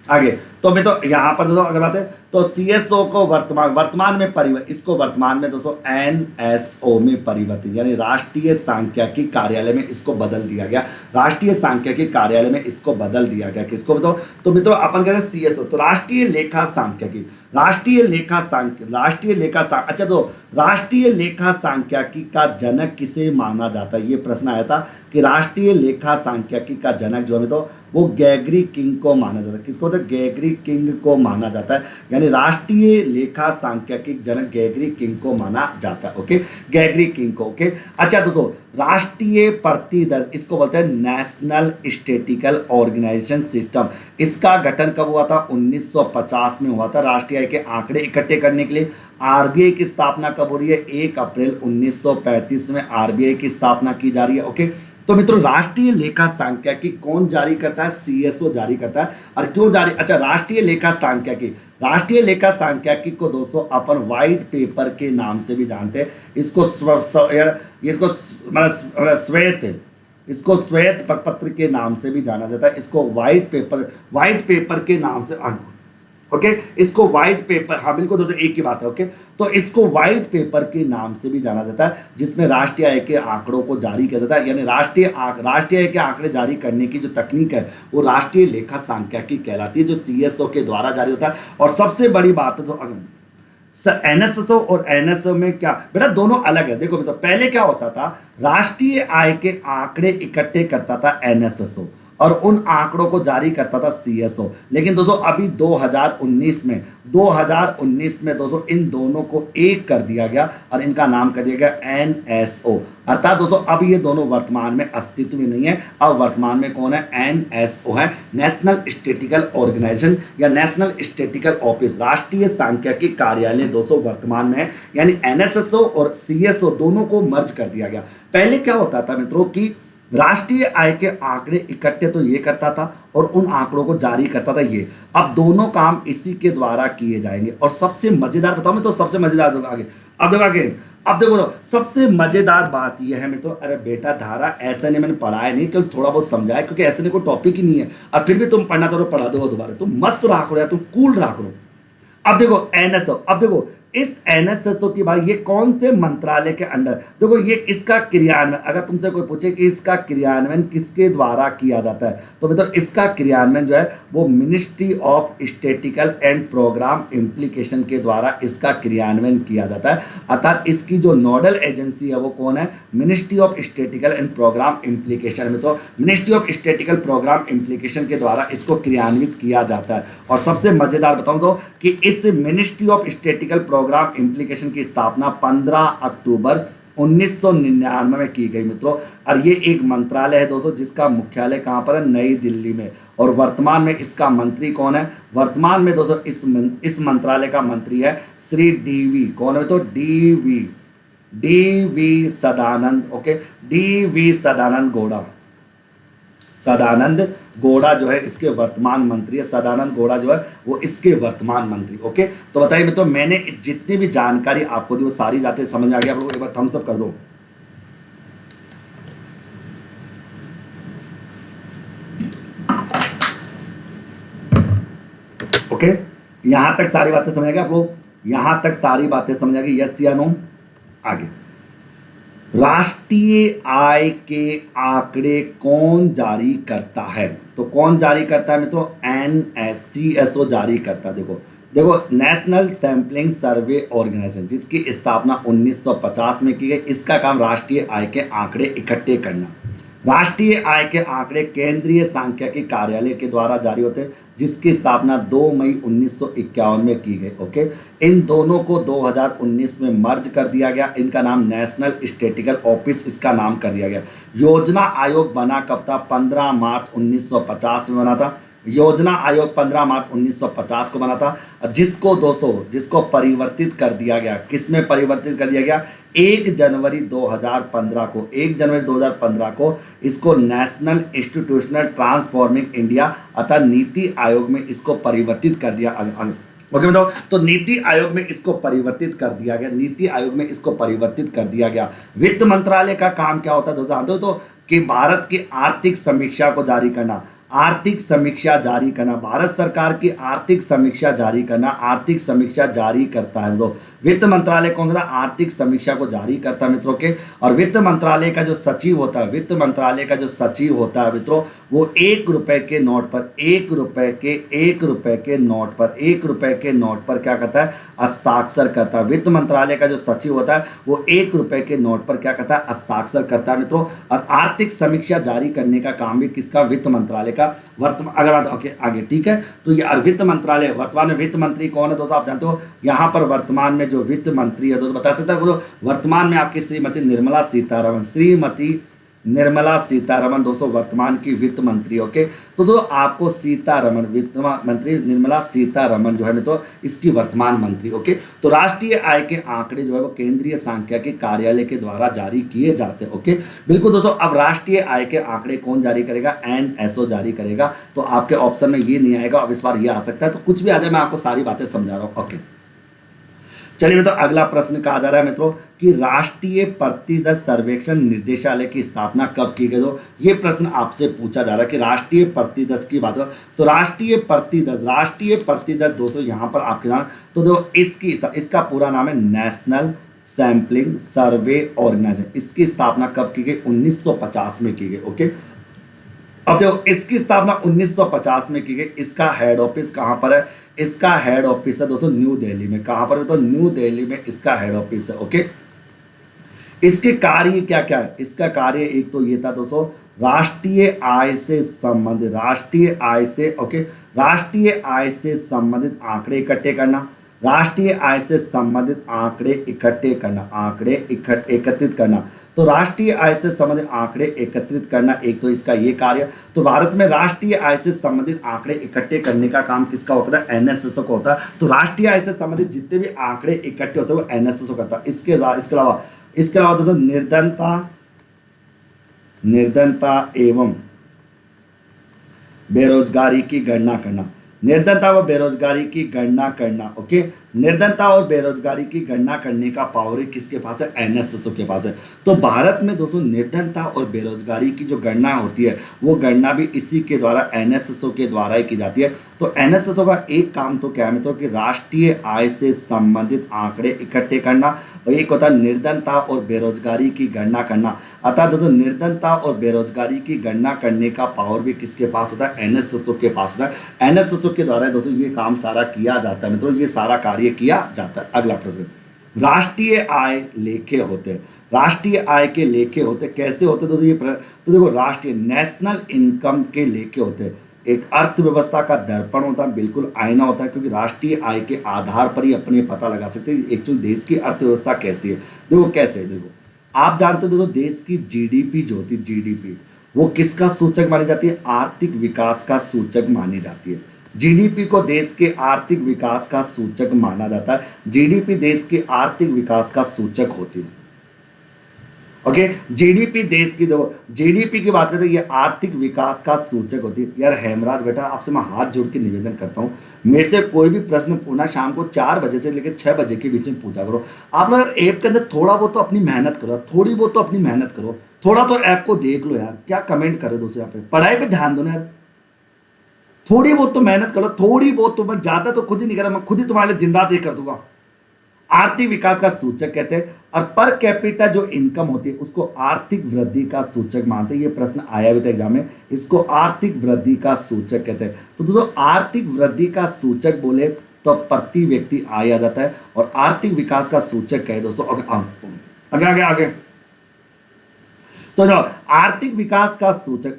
आगे तो मैं तो यहां पर दोस्तों अगर बात है तो CSO को वर्तमान में परिवर्तित, इसको वर्तमान में दोस्तों NSO में परिवर्तित, यानी राष्ट्रीय सांख्यिकी कार्यालय में इसको बदल दिया गया। राष्ट्रीय सांख्यिकी कार्यालय में इसको बदल दिया गया। किसको बताओ, तो मित्रों अपन कहते हैं CSO, तो राष्ट्रीय लेखा सांख्यिकी, राष्ट्रीय लेखा सांख्यिकी का जनक किसे माना जाता है। ये प्रश्न आया था कि राष्ट्रीय लेखा सांख्यिकी का जनक जो है तो वो गैगरी किंग को माना जाता है। किसको? तो गैगरी किंग को माना जाता है, यानी राष्ट्रीय लेखा सांख्यिकी जनक गैगरी किंग को माना जाता है। ओके, गैगरी किंग को। ओके, अच्छा दोस्तों, राष्ट्रीय प्रतिदर इसको बोलते हैं नेशनल स्टैटिस्टिकल ऑर्गेनाइजेशन सिस्टम। इसका गठन कब हुआ था? 1950 में हुआ था, राष्ट्रीय आय के आंकड़े इकट्ठे करने के लिए। आरबीआई की स्थापना कब हो रही है? 1 अप्रैल 1935 में आरबीआई की स्थापना की जा रही है। ओके, तो मित्रों, राष्ट्रीय लेखा सांख्यिकी कौन जारी करता है? सीएसओ जारी करता है। और क्यों जारी? अच्छा, राष्ट्रीय लेखा सांख्यिकी को दोस्तों अपन व्हाइट पेपर के नाम से भी जानते हैं। इसको इसको श्वेत प्रपत्र के नाम से भी जाना जाता है। इसको व्हाइट पेपर के नाम से, ओके, इसको व्हाइट पेपर, हाँ बिल्कुल दोस्तों, एक ही बात है। ओके, तो इसको व्हाइट पेपर के नाम से भी जाना जाता है, जिसमें राष्ट्रीय आय के आंकड़ों को जारी किया जाता है। यानी राष्ट्रीय आय के आंकड़े जारी करने की जो तकनीक है वो राष्ट्रीय लेखा सांख्यिकी कहलाती है, जो सीएसओ के द्वारा जारी होता है। और सबसे बड़ी बात है तो एनएसएसओ और एनएसओ में क्या बेटा, दोनों अलग है। देखो बेटा, पहले क्या होता था? राष्ट्रीय आय के आंकड़े इकट्ठे करता था एनएसएसओ और उन आंकड़ों को जारी करता था सीएसओ। लेकिन दोस्तों अभी 2019 में दोस्तों इन दोनों को एक कर दिया गया और इनका नाम कर दिया गया एनएसओ। अर्थात दोस्तों अब ये दोनों वर्तमान में अस्तित्व में नहीं है। अब वर्तमान में कौन है? एनएसओ है, नेशनल स्टैटिस्टिकल ऑर्गेनाइजेशन या नेशनल स्टैटिस्टिकल ऑफिस, राष्ट्रीय सांख्यिकी कार्यालय दोस्तों वर्तमान में है। यानी एनएसएसओ और सीएसओ दोनों को मर्ज कर दिया गया। पहले क्या होता था मित्रों कि राष्ट्रीय आय के आंकड़े इकट्ठे तो ये करता था और उन आंकड़ों को जारी करता था ये। अब दोनों काम इसी के द्वारा किए जाएंगे। और सबसे मजेदार बताऊं मैं तो, सबसे मजेदार आगे अब देखो तो सबसे मजेदार बात यह है मित्रों, अरे बेटा धारा ऐसा नहीं, मैंने पढ़ाया नहीं, क्योंकि थोड़ा बहुत समझाया, क्योंकि ऐसे नहीं कोई टॉपिक ही नहीं है और फिर भी तुम पढ़ना चाहो पढ़ा दो दोबारा। तुम मस्त रहा करो यार, तुम कूल रहा करो। अब देखो एनएसओ, अब देखो इस एनएसएसओ की बात, ये कौन से मंत्रालय के अंडर? देखो ये इसका क्रियान्वयन, अगर तुमसे कोई पूछे कि इसका क्रियान्वयन किसके द्वारा किया जाता है, तो मतलब इसका क्रियान्वयन जो है वो ministry of statistical and programme implication के द्वारा इसका क्रियान्वयन किया जाता है। अर्थात इसकी जो नोडल एजेंसी है वो कौन है? Ministry of statistical and programme implication में, तो ministry of statistical programme implication के द्वारा इसको क्रियान्वित किया जाता है। और सबसे मजेदार बताऊं तो कि इस ministry of statistical programme implication की स्थापना 15 अक्टूबर 1999 में की गई मित्रों। और ये एक मंत्रालय है दोस्तों जिसका मुख्यालय कहाँ पर है? नई दिल्ली में। और वर्तमान में इसका मंत्री कौन है? वर्तमान में दोस्तों इस मंत्रालय का मंत्री है श्री डीवी, कौन है तो? DV Sadananda. Okay, DV Sadananda Gowda जो है इसके वर्तमान मंत्री है। सदानंद गौड़ा जो है वो इसके वर्तमान मंत्री। ओके, तो बताइए मित्रों, मैंने जितनी भी जानकारी आपको दी वो सारी जाते समझ आ गया आप लोग? एक बार थम्स अप कर दो। ओके, यहां तक सारी बातें समझ आ गया आप लोग? यहां तक सारी बातें समझ आ गई? यस या नो? आगे, राष्ट्रीय आय के आंकड़े कौन जारी करता है? तो कौन जारी करता है मित्रों? एनएससीएसओ जारी करता है। देखो नेशनल सैम्पलिंग सर्वे ऑर्गेनाइजेशन, जिसकी स्थापना 1950 में की गई। इसका काम राष्ट्रीय आय के आंकड़े इकट्ठे करना। राष्ट्रीय आय के आंकड़े केंद्रीय सांख्यिकी कार्यालय के द्वारा जारी होते हैं, जिसकी स्थापना 2 मई 1951 में की गई। ओके, इन दोनों को 2019 में मर्ज कर दिया गया। इनका नाम नेशनल स्टैटिस्टिकल ऑफिस इसका नाम कर दिया गया। योजना आयोग बना कब था? 15 मार्च 1950 में बना था। योजना आयोग 15 मार्च 1950 को बना था, जिसको परिवर्तित कर दिया गया। किसमें परिवर्तित कर दिया गया? 1 जनवरी 2015 को इसको नेशनल इंस्टीट्यूशनल ट्रांसफॉर्मिंग इंडिया अर्थात नीति आयोग में इसको परिवर्तित कर दिया। ओके बताओ, तो नीति आयोग में इसको परिवर्तित कर दिया गया। वित्त मंत्रालय का काम क्या होता है दोस्तों जानते हो तो? कि भारत की आर्थिक समीक्षा को जारी करना, भारत सरकार की आर्थिक समीक्षा जारी करना, आर्थिक समीक्षा जारी करता है। तो वित्त मंत्रालय कौन सा आर्थिक समीक्षा को जारी करता है मित्रों के। और वित्त मंत्रालय का जो सचिव होता है, वित्त मंत्रालय का जो सचिव होता है मित्रों, वो 1 रुपए के नोट पर, 1 रुपए के नोट पर, 1 रुपए के नोट पर क्या करता है, हस्ताक्षर करता है। वित्त मंत्रालय का जो सचिव होता है वो 1 रुपए के नोट पर क्या करता है, हस्ताक्षर करता है मित्रों। और आर्थिक समीक्षा जारी करने का काम भी किसका, वित्त मंत्रालय का। वर्तमान अगर ओके आगे ठीक है, तो ये वित्त मंत्रालय, वर्तमान में वित्त मंत्री कौन है दोस्तों, आप जानते हो। यहाँ पर वर्तमान में जो वित्त मंत्री है दोस्तों, बता सकता है वर्तमान में आपकी श्रीमती निर्मला सीतारमण, श्रीमती निर्मला सीतारमण दोस्तों वर्तमान की वित्त मंत्री। ओके, तो दोस्तों आपको सीतारमण, वित्त मंत्री निर्मला सीतारमण जो है मित्रों इसकी वर्तमान मंत्री। ओके, तो राष्ट्रीय आय के आंकड़े जो है वो केंद्रीय सांख्यिकी कार्यालय के द्वारा जारी किए जाते हैं। ओके, बिल्कुल दोस्तों। अब राष्ट्रीय आय के आंकड़े कौन जारी करेगा, एनएसओ जारी करेगा। तो आपके ऑप्शन में ये नहीं आएगा, अब इस बार ये आ सकता है, तो कुछ भी आ जाए, मैं आपको सारी बातें समझा रहा हूँ। ओके, चलिए मित्रों, अगला प्रश्न कहा जा रहा है मित्रों कि राष्ट्रीय प्रतिदर सर्वेक्षण निर्देशालय की स्थापना कब की गई। तो ये प्रश्न आपसे पूछा जा रहा है कि राष्ट्रीय प्रतिदर की बात हो तो राष्ट्रीय प्रतिदर दोस्तों यहाँ पर आपके नाम, तो देखो इसका पूरा नाम है नेशनल सैम्पलिंग सर्वे ऑर्गेनाइजेशन। इसकी स्थापना कब की गई, 1950 में की गई। ओके, अब देखो इसकी स्थापना 1950 में की गई। इसका हेड ऑफिस कहाँ पर है, इसका हेड ऑफिस है दोस्तों न्यू दिल्ली में। कहाँ पर है तो न्यू दिल्ली में इसका हेड ऑफिस है। ओके, इसके कार्य क्या क्या है, इसका कार्य एक तो ये था दोस्तों राष्ट्रीय आय से संबंधित, राष्ट्रीय आय से संबंधित आंकड़े इकट्ठे करना, राष्ट्रीय आय से संबंधित आंकड़े इकट्ठे करना, एकत्रित करना। तो राष्ट्रीय आय से संबंधित आंकड़े एकत्रित करना एक तो इसका ये कार्य। तो भारत में राष्ट्रीय आय से संबंधित आंकड़े इकट्ठे करने का काम किसका होता है, एनएसएसओ का होता है। तो राष्ट्रीय आय से संबंधित जितने भी आंकड़े इकट्ठे होते हैं वो एनएसएसओ करता है। इसके अलावा दोस्तों निर्धनता एवं बेरोजगारी की गणना करना, निर्धनता व बेरोजगारी की गणना करना। ओके, निर्धनता और बेरोजगारी की गणना करने का पावर किसके पास है, एनएसएसओ के पास है। तो भारत में दोस्तों निर्धनता और बेरोजगारी की जो गणना होती है वो गणना भी इसी के द्वारा, एनएसएसओ के द्वारा ही की जाती है। तो एनएसएसओ का एक काम तो क्या है मित्रों कि राष्ट्रीय आय से संबंधित आंकड़े इकट्ठे करना, और एक होता है निर्धनता और बेरोजगारी की गणना करना। अर्थात दोस्तों निर्धनता और बेरोजगारी की गणना करने का पावर भी किसके पास होता है, एनएसएसओ के पास होता है। एनएसएसओ के द्वारा दोस्तों ये काम सारा किया जाता है मित्रों, ये सारा कार्य किया जाता है। अगला प्रश्न, राष्ट्रीय आय लेखे होते हैं, राष्ट्रीय आय के लेखे होते कैसे होते दोस्तों, ये तो देखो राष्ट्रीय नेशनल इनकम के लेखे होते हैं। एक अर्थव्यवस्था का दर्पण होता है, बिल्कुल आईना होता है, क्योंकि राष्ट्रीय आय के आधार पर ही अपने पता लगा सकते हैं एक्चुअल देश की अर्थव्यवस्था कैसी है। देखो कैसे है, देखो आप जानते हो दोस्तों देश की जीडीपी जो होती है, जीडीपी वो किसका सूचक मानी जाती है, आर्थिक विकास का सूचक मानी जाती है। जीडीपी को देश के आर्थिक विकास का सूचक माना जाता है। जीडीपी देश के आर्थिक विकास का सूचक होती है। ओके, जीडीपी देश की, देखो जीडीपी की बात करते हैं ये आर्थिक विकास का सूचक होती है। यार हेमराज बेटा आपसे मैं हाथ जोड़ के निवेदन करता हूँ, मेरे से कोई भी प्रश्न पूछना शाम को 4 बजे से लेकर 6 बजे के बीच में पूछा करो। आप लोग ऐप के अंदर थोड़ा बहुत तो अपनी मेहनत करो, थोड़ी बहुत तो अपनी मेहनत करो, थोड़ा तो ऐप को देख लो यार, क्या कमेंट करो दोस्तों, यहाँ पे पढ़ाई पे ध्यान दो ना यार, थोड़ी बहुत तो मेहनत करो, थोड़ी बहुत तो, मैं ज्यादा तो खुद ही नहीं कर रहा, मैं खुद ही तुम्हारे लिए जिंदा दे कर दूंगा। आर्थिक विकास का सूचक कहते हैं, और पर कैपिटा जो इनकम होती है उसको आर्थिक वृद्धि का सूचक मानते हैं। ये प्रश्न आया भी था एग्जाम में, इसको आर्थिक वृद्धि का सूचक कहते हैं। तो दोस्तों आर्थिक वृद्धि का सूचक बोले तो प्रति व्यक्ति आय आ जाता है, और आर्थिक विकास का सूचक कहे दोस्तों आगे आगे आगे। तो जो आर्थिक विकास का सूचक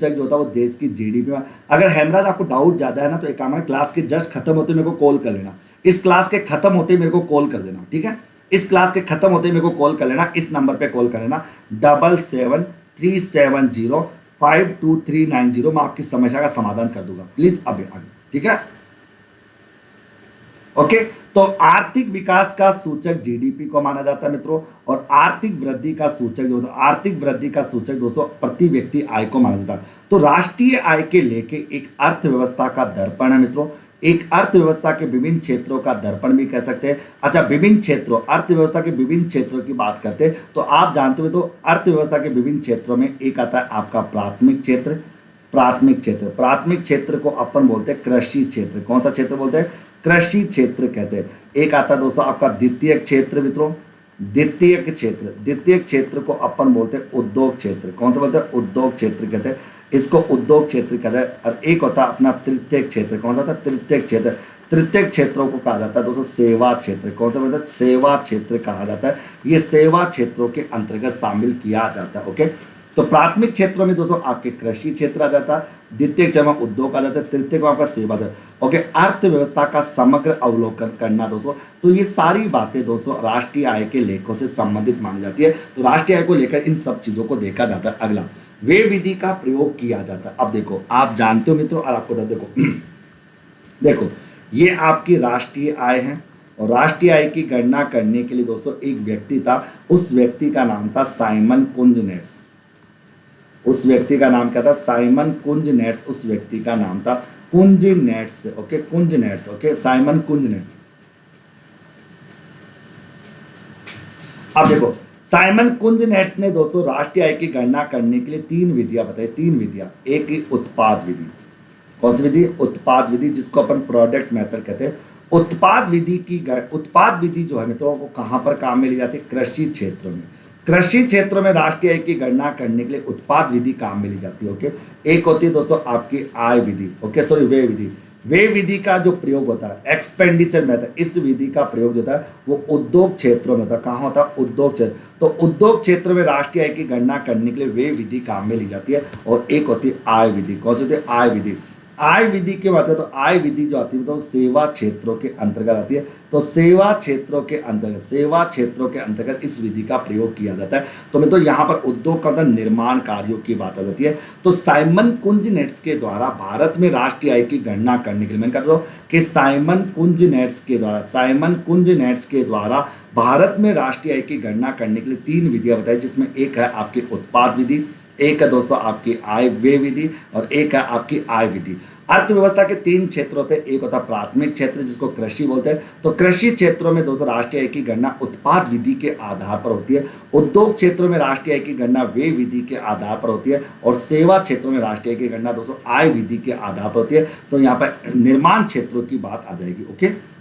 जो होता है वो देश की जीडीपी में। अगर हेमराज आपको डाउट ज्यादा है ना तो एक काम है, क्लास के जस्ट खत्म होते मेरे को कॉल कर लेना, इस क्लास के खत्म होते मेरे को कॉल कर देना, ठीक है, इस क्लास के खत्म होते मेरे को कॉल कर लेना, इस नंबर पे कॉल कर लेना 7737052390, मैं आपकी समस्या का समाधान कर दूंगा, प्लीज अभी आगे, ठीक है। ओके, तो आर्थिक विकास का सूचक जीडीपी को माना जाता है मित्रों, और आर्थिक वृद्धि का सूचक जो आर्थिक वृद्धि का सूचक दोस्तों प्रति व्यक्ति आय को माना जाता है। तो राष्ट्रीय आय के लेके एक अर्थव्यवस्था का दर्पण है मित्रों, एक अर्थव्यवस्था के विभिन्न क्षेत्रों का दर्पण भी कह सकते हैं। अच्छा, विभिन्न क्षेत्रों, अर्थव्यवस्था के विभिन्न क्षेत्रों की बात करते हैं तो आप जानते हो तो अर्थव्यवस्था के विभिन्न क्षेत्रों में एक आता है आपका प्राथमिक क्षेत्र को अपन बोलते हैं कृषि क्षेत्र। कौन सा क्षेत्र बोलते हैं, कृषि क्षेत्र कहते हैं। एक आता है दोस्तों आपका द्वितीय क्षेत्र मित्रों, द्वितीय क्षेत्र को अपन बोलते हैं उद्योग क्षेत्र। कौन सा बोलते हैं? उद्योग क्षेत्र कहते हैं इसको, उद्योग क्षेत्र कहते हैं। और एक होता है अपना तृतीय क्षेत्र। कौन सा होता है? तृतीय क्षेत्र। तृतीय क्षेत्रों को कहा जाता है दोस्तों सेवा क्षेत्र। कौन सा बोलते हैं? सेवा क्षेत्र कहा जाता है। ये सेवा क्षेत्रों के अंतर्गत शामिल किया जाता है। ओके, तो प्राथमिक क्षेत्रों में दोस्तों आपके कृषि क्षेत्र आ जाता है, द्वितीय क्षेत्र में उद्योग आ जाता है, तृतीय में आपका सेवा क्षेत्र। ओके, अर्थव्यवस्था का समग्र अवलोकन करना दोस्तों, तो ये सारी बातें दोस्तों राष्ट्रीय आय के लेखों से संबंधित मानी जाती है। तो राष्ट्रीय आय को लेकर इन सब चीजों को देखा जाता है। अगला, वे विधि का प्रयोग किया जाता है। अब देखो, आप जानते हो मित्रों, और आपको देखो देखो ये आपकी राष्ट्रीय आय है, और राष्ट्रीय आय की गणना करने के लिए दोस्तों एक व्यक्ति था, उस व्यक्ति का नाम था साइमन कुंजनेट्स। उस व्यक्ति का नाम क्या था? Simon Kuznets. उस व्यक्ति का नाम था Kuznets. Okay, Kuznets. Okay, Simon Kuznets. अब देखो, साइमन कुंजनेट्स ने दोस्तों राष्ट्रीय आय की गणना करने के लिए 3 विधियां बताई। 3 विधियां। एक ही उत्पाद विधि। कौन सी विधि? उत्पाद विधि, जिसको अपन प्रोडक्ट मेथड कहते हैं। उत्पाद विधि जो है मित्रों वो कहां पर काम में ली जाती है? कृषि क्षेत्रों में। कृषि क्षेत्रों में राष्ट्रीय आय की गणना करने के लिए उत्पाद विधि काम में ली जाती है। ओके, एक होती है दोस्तों आपकी आय विधि। ओके, सॉरी, वे विधि। वे विधि का जो प्रयोग होता है एक्सपेंडिचर मेथड, इस विधि का प्रयोग जो होता है वो उद्योग क्षेत्रों में होता है। कहाँ होता है? उद्योग क्षेत्र। तो उद्योग क्षेत्र में राष्ट्रीय आय की गणना करने के लिए वे विधि काम में ली जाती है। और एक होती है आय विधि। कौन सी होती है? आय विधि। आय विधि की बात है तो आय विधि जो आती है तो सेवा क्षेत्रों के अंतर्गत आती है। तो सेवा क्षेत्रों के अंतर्गत इस विधि का प्रयोग किया जाता है। तो मैं तो यहाँ पर उद्योग का निर्माण कार्यों की बात आ जाती है। तो साइमन कुंजनेट्स के द्वारा भारत में राष्ट्रीय आय की गणना करने के लिए मैंने कहा कि साइमन कुंजनेट्स के द्वारा भारत में राष्ट्रीय आय की गणना करने के लिए 3 विधियां बताई, जिसमें एक है आपकी उत्पाद विधि, एक है दोस्तों आपकी आय व्यय विधि, और एक है आपकी आय विधि। अर्थव्यवस्था के 3 क्षेत्र होते हैं। एक होता है प्राथमिक क्षेत्र, जिसको कृषि बोलते हैं। तो कृषि क्षेत्रों में दोस्तों राष्ट्रीय आय की गणना उत्पाद विधि के आधार पर होती है। उद्योग क्षेत्रों में राष्ट्रीय आय की गणना व्यय विधि के आधार पर होती है, और सेवा क्षेत्रों में राष्ट्रीय आय की गणना दोस्तों आय विधि के आधार पर होती है। तो यहाँ पर निर्माण क्षेत्रों की बात आ जाएगी। ओके,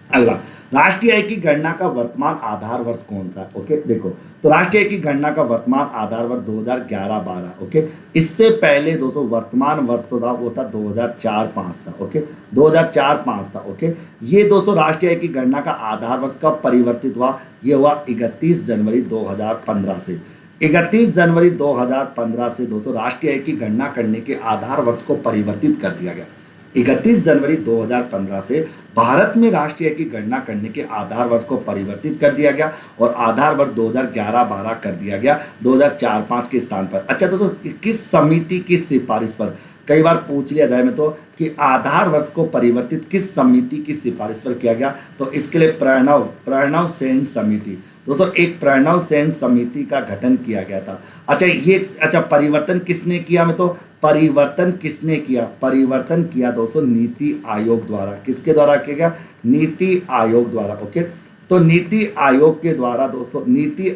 अगला, राष्ट्रीय आय की गणना का वर्तमान आधार वर्ष कौन सा? ओके, देखो, तो राष्ट्रीय आय की गणना का वर्तमान आधार वर्ष 2011-12। ओके, इससे पहले दोस्तों वर्तमान वर्ष तो था वो था 2004-05 था। ओके, 2004-05 था। ओके, ये दोस्तों राष्ट्रीय आय की गणना का आधार वर्ष कब परिवर्तित हुआ? ये हुआ 31 जनवरी 2015 से। 31 जनवरी 2015 से दोस्तों राष्ट्रीय आय की गणना करने के आधार वर्ष को परिवर्तित कर दिया गया। 31 जनवरी 2015 से भारत में राष्ट्रीय आय की गणना करने के आधार वर्ष को परिवर्तित कर दिया गया, और आधार वर्ष 2011-12 कर दिया गया 2004-05 के स्थान पर। अच्छा दोस्तों, किस समिति की सिफारिश पर? कई बार पूछ लिया जाए में तो कि आधार वर्ष को परिवर्तित किस समिति की सिफारिश पर किया गया? तो इसके लिए प्रणव सेन समिति, दोस्तों एक प्रणव सेन समिति का गठन किया गया था। अच्छा, परिवर्तन किसने किया? में तो परिवर्तन किसने किया? परिवर्तन किया दोस्तों नीति आयोग द्वारा। किसके द्वारा किया गया? नीति आयोग द्वारा। ओके, तो नीति आयोग के द्वारा दोस्तों नीति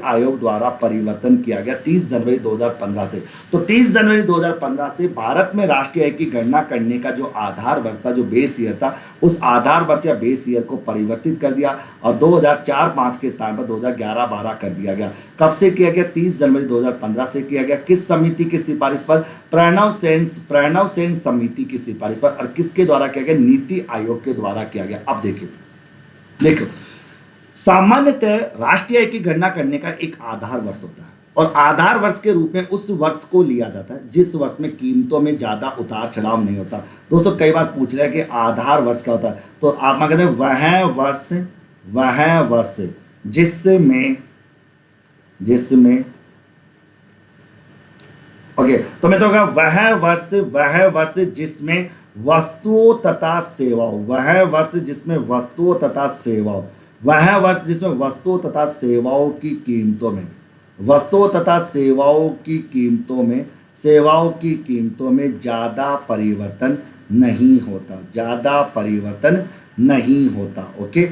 आयोग द्वारा परिवर्तन किया गया 30 जनवरी 2015 से। तो 30 जनवरी 2015 से भारत में राष्ट्रीय आय की गणना करने का जो आधार वर्ष था, जो बेस ईयर था, उस आधार वर्ष या बेस ईयर को परिवर्तित कर दिया, और 2004-05 के स्थान पर 2011-12 कर दिया गया। कब से किया गया? 30 जनवरी 2015 से किया गया। किस समिति की सिफारिश पर? प्रणव सेन समिति की सिफारिश पर। और किसके द्वारा किया गया? नीति आयोग के द्वारा किया गया। अब देखो, सामान्यतः राष्ट्रीय आय की गणना करने का एक आधार वर्ष होता है, और आधार वर्ष के रूप में उस वर्ष को लिया जाता है जिस वर्ष में कीमतों में ज्यादा उतार चढ़ाव नहीं होता। दोस्तों कई बार पूछ रहे हैं कि आधार वर्ष क्या होता है, तो आप कहते हैं वह वर्ष जिसमें ओके, तो मैं तो वह वर्ष जिसमें वस्तुओं तथा सेवाओं, वह वर्ष जिसमें वस्तुओं तथा सेवाओं की कीमतों में ज्यादा परिवर्तन नहीं होता। ओके,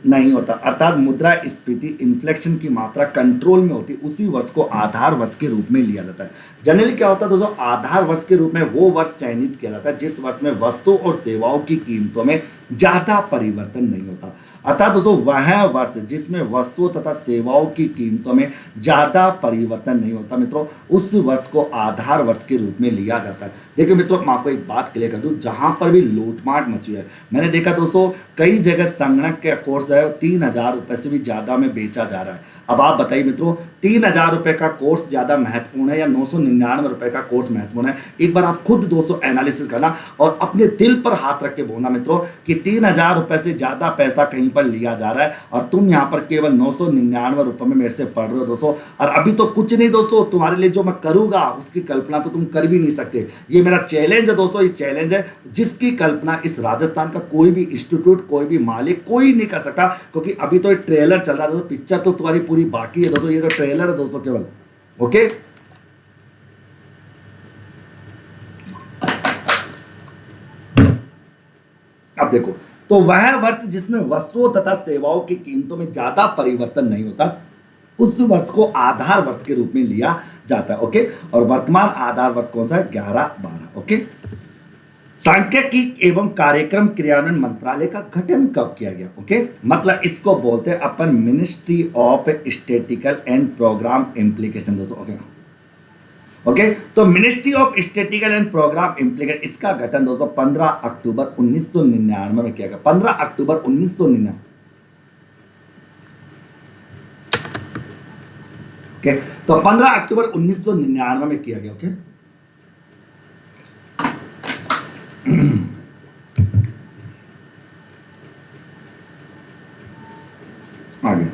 नहीं होता, अर्थात मुद्रास्फीति इन्फ्लेशन की मात्रा कंट्रोल में होती, उसी वर्ष को आधार वर्ष के रूप में लिया जाता है। जनरली क्या होता है दोस्तों, आधार वर्ष के रूप में वो वर्ष चयनित किया जाता है जिस वर्ष में वस्तु और सेवाओं की कीमतों में ज्यादा परिवर्तन नहीं होता। अर्थात दोस्तों वह वर्ष जिसमें वस्तुओं तथा सेवाओं की कीमतों में ज्यादा परिवर्तन नहीं होता मित्रों, उस वर्ष को आधार वर्ष के रूप में लिया जाता है। देखिए मित्रों, मैं आपको एक बात क्लियर कर दूं, जहां पर भी लूटमार मची है, मैंने देखा दोस्तों कई जगह संगणक के कोर्स है 3,000 रुपए से भी ज्यादा में बेचा जा रहा है। अब आप बताइए मित्रों, 3,000 रुपए का कोर्स ज्यादा महत्वपूर्ण है या 999 रुपए का कोर्स महत्वपूर्ण है? एक बार आप खुद दोस्तों एनालिसिस करना और अपने दिल पर हाथ रख के बोलना मित्रों कि 3,000 रुपए से ज्यादा पैसा कहीं पर लिया जा रहा है और तुम यहाँ पर केवल 999 रुपए में मेरे से पढ़ रहे हो दोस्तों। और अभी तो कुछ नहीं दोस्तों, तुम्हारे लिए जो मैं करूंगा उसकी कल्पना तो तुम कर भी नहीं सकते। ये मेरा चैलेंज है दोस्तों, ये चैलेंज है जिसकी कल्पना इस राजस्थान का कोई भी इंस्टीट्यूट, कोई भी मालिक, कोई नहीं कर सकता, क्योंकि अभी तो ये ट्रेलर चल रहा है दोस्तों, पिक्चर तो तुम्हारी पूरी बाकी है दोस्तों, ये तो ट्रेलर है दोस्तों केवल। ओके, अब देखो, तो वह वर्ष जिसमें वस्तुओं तथा सेवाओं की कीमतों में ज्यादा परिवर्तन नहीं होता, उस वर्ष को आधार वर्ष के रूप में लिया जाता है। ओके, और वर्तमान आधार वर्ष कौन सा है? 11-12। ओके, सांख्यिकी एवं कार्यक्रम क्रियान्वयन मंत्रालय का गठन कब किया गया? ओके, मतलब इसको बोलते हैं अपन ministry of statistical and programme implication दोस्तों। ओके, ओके, तो ministry of statistical and programme implication, इसका गठन दोस्तों 15 अक्टूबर 1999 में किया गया। 15 अक्टूबर 1999। ओके, तो 15 अक्टूबर 1999 में किया गया। ओके, आगे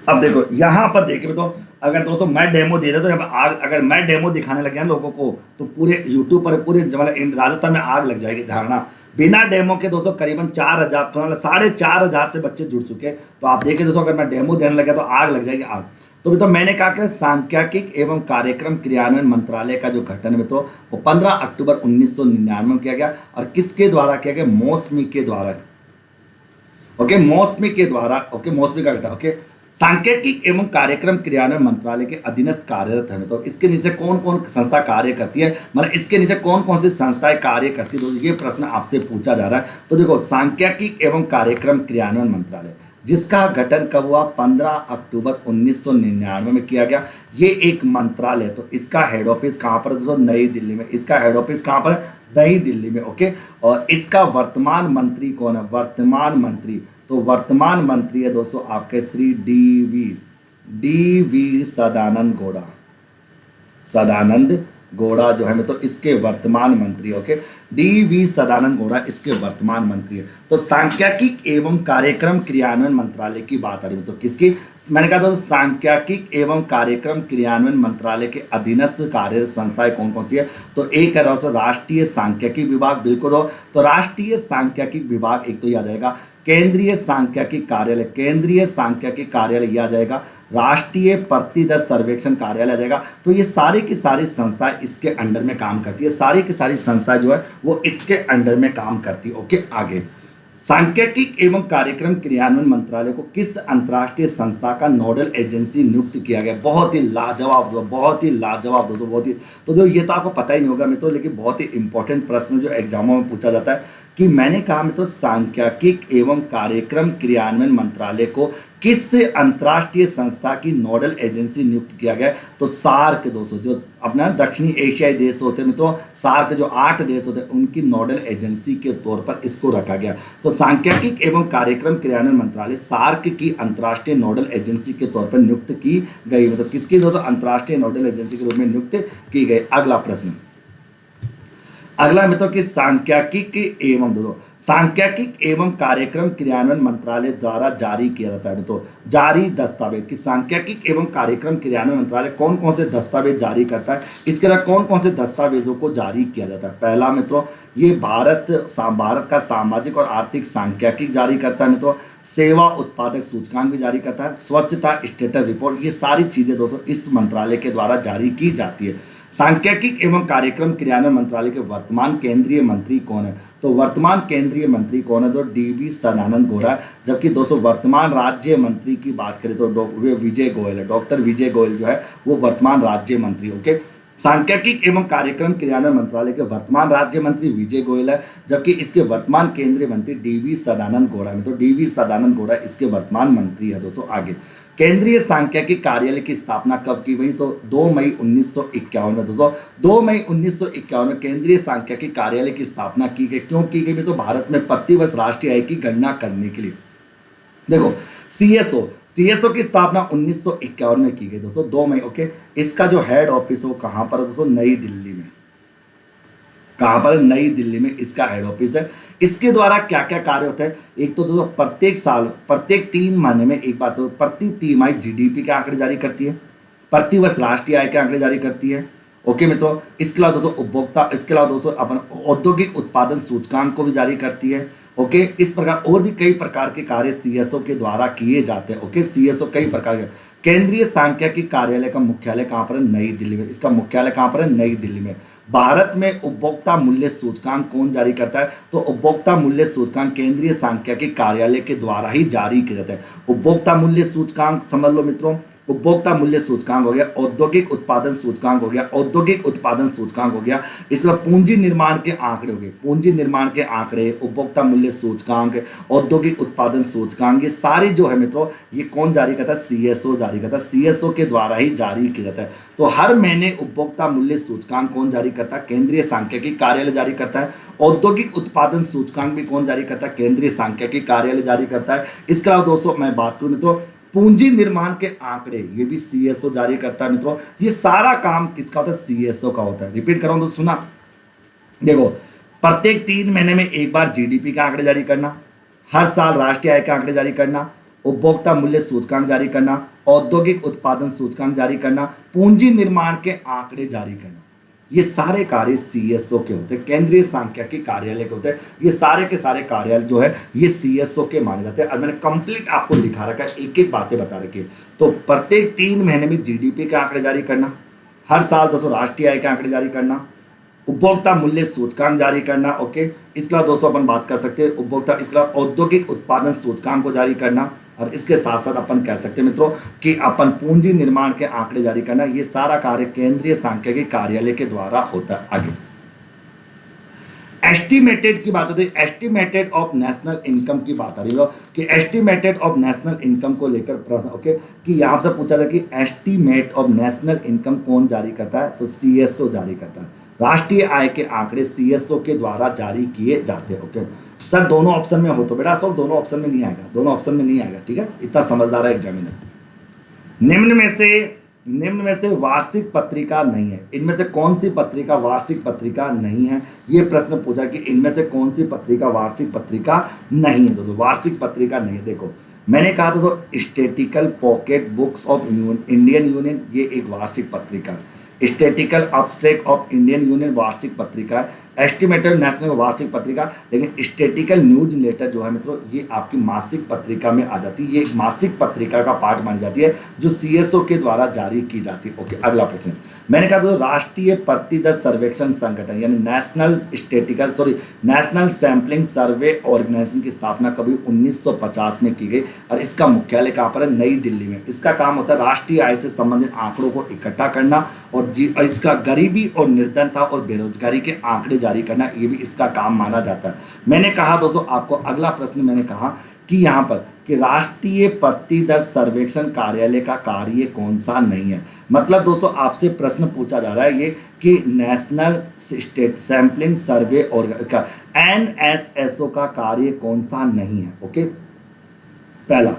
अब देखो, यहां पर देखिए तो अगर दोस्तों मैं डेमो दे रहा तो यहाँ पर आग, अगर मैं डेमो दिखाने लग गया लोगों को तो पूरे यूट्यूब पर पूरे राजस्थान में आग लग जाएगी। धारणा बिना डेमो के दोस्तों करीबन 4,000 4,500 से बच्चे जुड़ चुके। तो आप देखिए दोस्तों, अगर मैं डेमो देने लगा तो आग लग जाएगी, आग। तो मैंने कहा कि सांख्यिकी एवं कार्यक्रम क्रियान्वयन मंत्रालय का जो गठन है तो वो 15 अक्टूबर 1999 में किया गया। और किसके द्वारा किया गया? मौसमी के द्वारा। ओके, मौसमी के द्वारा। ओके, मौसमी का गठन। ओके, सांख्यिकी एवं कार्यक्रम क्रियान्वयन मंत्रालय के अधीनस्थ कार्यरत है। तो इसके नीचे कौन कौन संस्था कार्य करती है, मतलब इसके नीचे कौन कौन सी संस्थाएं कार्य करती है, तो ये प्रश्न आपसे पूछा जा रहा है। तो देखो, सांख्यिकी एवं कार्यक्रम क्रियान्वयन मंत्रालय जिसका गठन कब हुआ? 15 अक्टूबर 1999 में किया गया। ये एक मंत्रालय, तो इसका हेड ऑफिस कहाँ पर दोस्तों? नई दिल्ली में। इसका हेड ऑफिस कहाँ पर? नई दिल्ली में। ओके, और इसका वर्तमान मंत्री कौन है? वर्तमान मंत्री, तो वर्तमान मंत्री है दोस्तों आपके श्री डी वी सदानंद गौड़ा। सदानंद गौड़ा जो है तो इसके वर्तमान मंत्री। Okay, DV. सदानंद गौड़ा इसके वर्तमान मंत्री है। तो सांख्यिकी एवं कार्यक्रम क्रियान्वयन मंत्रालय की बात आ रही है, तो किसकी? मैंने कहा था सांख्यिकी एवं कार्यक्रम क्रियान्वयन मंत्रालय के अधीनस्थ कार्यरत संस्थाएं कौन कौन सी है? तो एक है राष्ट्रीय सांख्यिकी विभाग, बिल्कुल हो। तो राष्ट्रीय सांख्यिकी विभाग एक तो याद आएगा, केंद्रीय सांख्यिकी कार्यालय, केंद्रीय सांख्यिकी कार्यालय याद जाएगा, राष्ट्रीय प्रतिदश सर्वेक्षण कार्यालय आ जाएगा। तो ये सारी की सारी संस्थाएं इसके अंडर में काम करती है, सारी की सारी संस्थाएं जो है वो इसके अंडर में काम करती है। ओके, आगे सांख्यिकी एवं कार्यक्रम क्रियान्वयन मंत्रालय को किस अंतर्राष्ट्रीय संस्था का नोडल एजेंसी नियुक्त किया गया? बहुत ही लाजवाब दोस्तों, बहुत ही लाजवाब दोस्तों, बहुत ही। तो जो ये तो आपको पता ही नहीं होगा मित्रों, लेकिन बहुत ही इंपॉर्टेंट प्रश्न जो एग्जामों में पूछा जाता है कि मैंने कहा मित्रों सांख्यिकी एवं कार्यक्रम क्रियान्वयन मंत्रालय को किस अंतर्राष्ट्रीय संस्था की नोडल एजेंसी नियुक्त किया गया? तो सार्क दोस्तों, जो अपना दक्षिणी एशियाई देश होते हैं मित्रों, सार्क जो 8 देश होते हैं उनकी नोडल एजेंसी के तौर पर इसको रखा गया। तो सांख्यिकी एवं कार्यक्रम क्रियान्वयन मंत्रालय सार्क की अंतर्राष्ट्रीय नोडल एजेंसी के तौर पर नियुक्त की गई। मतलब किसकी दोस्तों? अंतर्राष्ट्रीय नोडल एजेंसी के रूप में नियुक्त की गई। अगला प्रश्न, अगला मित्रों कि सांख्यिकी एवं कार्यक्रम क्रियान्वयन मंत्रालय द्वारा जारी किया जाता है। तो जारी दस्तावेज कि सांख्यिकी एवं कार्यक्रम क्रियान्वयन मंत्रालय कौन कौन से दस्तावेज जारी करता है, इसके अलावा कौन कौन से दस्तावेजों को जारी किया जाता है? पहला मित्रों ये भारत का सामाजिक और आर्थिक सांख्यिकी जारी करता है मित्रों, सेवा उत्पादक सूचकांक भी जारी करता है, स्वच्छता स्टेटस रिपोर्ट, ये सारी चीजें दोस्तों इस मंत्रालय के द्वारा जारी की जाती है। सांख्यिकी एवं कार्यक्रम क्रियान्वयन मंत्रालय के वर्तमान केंद्रीय मंत्री कौन है? तो वर्तमान केंद्रीय मंत्री कौन है? तो डीवी सदानंद गौड़ा है। जबकि दोस्तों वर्तमान राज्य मंत्री की बात करें तो विजय गोयल है। डॉक्टर विजय गोयल जो है वो वर्तमान राज्य मंत्री। ओके, सांख्यिकी एवं कार्यक्रम क्रियान्वयन मंत्रालय के वर्तमान राज्य मंत्री विजय गोयल है, जबकि इसके वर्तमान केंद्रीय मंत्री डीवी सदानंद गौड़ा है। तो डीवी सदानंद गौड़ा इसके वर्तमान मंत्री है। दोस्तों आगे, केंद्रीय सांख्यिकी कार्यालय की स्थापना कब की गई? तो 2 मई 1951 में। दोस्तों 2 मई 1951 में केंद्रीय सांख्यिकी कार्यालय की स्थापना की गई। क्यों की गई? तो भारत में प्रतिवर्ष राष्ट्रीय आय की गणना करने के लिए। देखो सीएसओ की स्थापना 1951 में की गई दोस्तों, 2 मई। ओके, इसका जो हेड ऑफिस है वो कहाँ पर है दोस्तों? नई दिल्ली में। कहाँ पर? नई दिल्ली में इसका हेड ऑफिस है। इसके द्वारा क्या क्या कार्य होते हैं? एक तो दोस्तों प्रत्येक साल, प्रत्येक 3 महीने में एक बार, तो प्रति तिमाही जीडीपी के आंकड़े जारी करती है, प्रतिवर्ष राष्ट्रीय आय के आंकड़े जारी करती है। ओके मित्रों, इसके अलावा दोस्तों उपभोक्ता, इसके अलावा दोस्तों अपन औद्योगिक उत्पादन सूचकांक को भी जारी करती है। ओके, इस प्रकार और भी कई प्रकार के कार्य सीएसओ के द्वारा किए जाते हैं। ओके, सीएसओ कई प्रकार के। केंद्रीय सांख्यिकी कार्यालय का मुख्यालय कहाँ पर है? नई दिल्ली में। इसका मुख्यालय कहाँ पर है? नई दिल्ली में। भारत में उपभोक्ता मूल्य सूचकांक कौन जारी करता है? तो उपभोक्ता मूल्य सूचकांक केंद्रीय सांख्यिकी कार्यालय के द्वारा ही जारी किया जाता है। उपभोक्ता मूल्य सूचकांक समझ लो मित्रों, उपभोक्ता मूल्य सूचकांक हो गया, औद्योगिक उत्पादन सूचकांक हो गया, औद्योगिक उत्पादन सूचकांक हो गया, इसका पूंजी निर्माण के आंकड़े हो गए, पूंजी निर्माण के आंकड़े, उपभोक्ता मूल्य सूचकांक, औद्योगिक उत्पादन सूचकांक, ये सारे जो है मित्रों ये कौन जारी करता है? सीएसओ जारी करता है। सीएसओ के द्वारा ही जारी किया जाता है। तो हर महीने उपभोक्ता मूल्य सूचकांक कौन जारी करता है? केंद्रीय सांख्यिकी कार्यालय जारी करता है। औद्योगिक उत्पादन सूचकांक भी कौन जारी करता है? केंद्रीय सांख्यिकी कार्यालय जारी करता है। इसके अलावा दोस्तों मैं बात करूं मित्रों, पूंजी निर्माण के आंकड़े ये भी सीएसओ जारी करता है मित्रों। ये सारा काम किसका होता है? सीएसओ का होता है। रिपीट कर रहा हूं तो सुना, देखो प्रत्येक 3 महीने में एक बार जीडीपी के आंकड़े जारी करना, हर साल राष्ट्रीय आय के आंकड़े जारी करना, उपभोक्ता मूल्य सूचकांक जारी करना, औद्योगिक उत्पादन सूचकांक जारी करना, पूंजी निर्माण के आंकड़े जारी करना, ये सारे कार्य सीएसओ के होते हैं, केंद्रीय सांख्यिकी कार्यालय के होते हैं। ये सारे के सारे कार्यालय जो है ये सीएसओ के माने जाते हैं। और मैंने कंप्लीट आपको लिखा रखा है, एक एक बातें बता रखी है। तो प्रत्येक 3 महीने में जीडीपी के आंकड़े जारी करना, हर साल दोस्तों राष्ट्रीय आय के आंकड़े जारी करना, उपभोक्ता मूल्य सूचकांक जारी करना। ओके, इसके अलावा दोस्तों अपन बात कर सकते हैं उपभोक्ता, इसके अलावा औद्योगिक उत्पादन सूचकांक को जारी करना, और इसके साथ साथ अपन कह सकते हैं मित्रों कि अपन पूंजी निर्माण के आंकड़े जारी करना। ये सारा कार्य केंद्रीय सांख्यिकी कार्यालय के द्वारा होता है। आगे एस्टिमेटेड की बात होती है, एस्टिमेटेड ऑफ नेशनल इनकम की बात आ रही है कि एस्टिमेटेड ऑफ नेशनल इनकम को लेकर प्रश्न। ओके, कि यहाँ से पूछा था कि एस्टिमेट ऑफ नेशनल इनकम कौन जारी करता है? तो सीएसओ जारी करता है। राष्ट्रीय आय के आंकड़े सीएसओ के द्वारा जारी किए जाते हैं। ओके सर, दोनों ऑप्शन में हो तो बेटा सब दोनों ऑप्शन में नहीं आएगा, दोनों ऑप्शन में नहीं आएगा। ठीक है, इतना समझदार है एग्जामिनर। निम्न में से वार्षिक पत्रिका नहीं है, इनमें से कौन सी पत्रिका वार्षिक पत्रिका नहीं है? ये प्रश्न पूछा कि इनमें से कौन सी पत्रिका वार्षिक पत्रिका नहीं है। दोस्तों वार्षिक पत्रिका नहीं है। देखो मैंने कहा दोस्तों statistical pocket books of Indian union, ये एक वार्षिक पत्रिका है। Statistical abstract of Indian union वार्षिक पत्रिका है। एस्टिमेटेड नेशनल वार्षिक पत्रिका, लेकिन स्टैटिकल न्यूज लेटर जो है मित्रों ये आपकी मासिक पत्रिका में आ जाती है। ये एक मासिक पत्रिका का पार्ट मानी जाती है जो सीएसओ के द्वारा जारी की जाती है। ओके, अगला प्रश्न मैंने कहा तो राष्ट्रीय प्रतिदत्त सर्वेक्षण संगठन यानी नेशनल सैम्पलिंग सर्वे ऑर्गेनाइजेशन की स्थापना कभी 1950 में की गई, और इसका मुख्यालय कहाँ पर है? नई दिल्ली में। इसका काम होता है राष्ट्रीय आय से संबंधित आंकड़ों को इकट्ठा करना, और इसका गरीबी और निर्धनता और बेरोजगारी के आंकड़े जारी करना, ये भी इसका काम माना जाता है। मैंने कहा दोस्तों आपको अगला प्रश्न मैंने कहा कि यहाँ पर कि राष्ट्रीय प्रतिदत्त सर्वेक्षण कार्यालय का कार्य कौन सा नहीं है। मतलब दोस्तों आपसे प्रश्न पूछा जा रहा है ये कि नेशनल स्टेट सैम्पलिंग सर्वे और एनएसएसओ का कार्य कौन सा नहीं है। ओके, पहला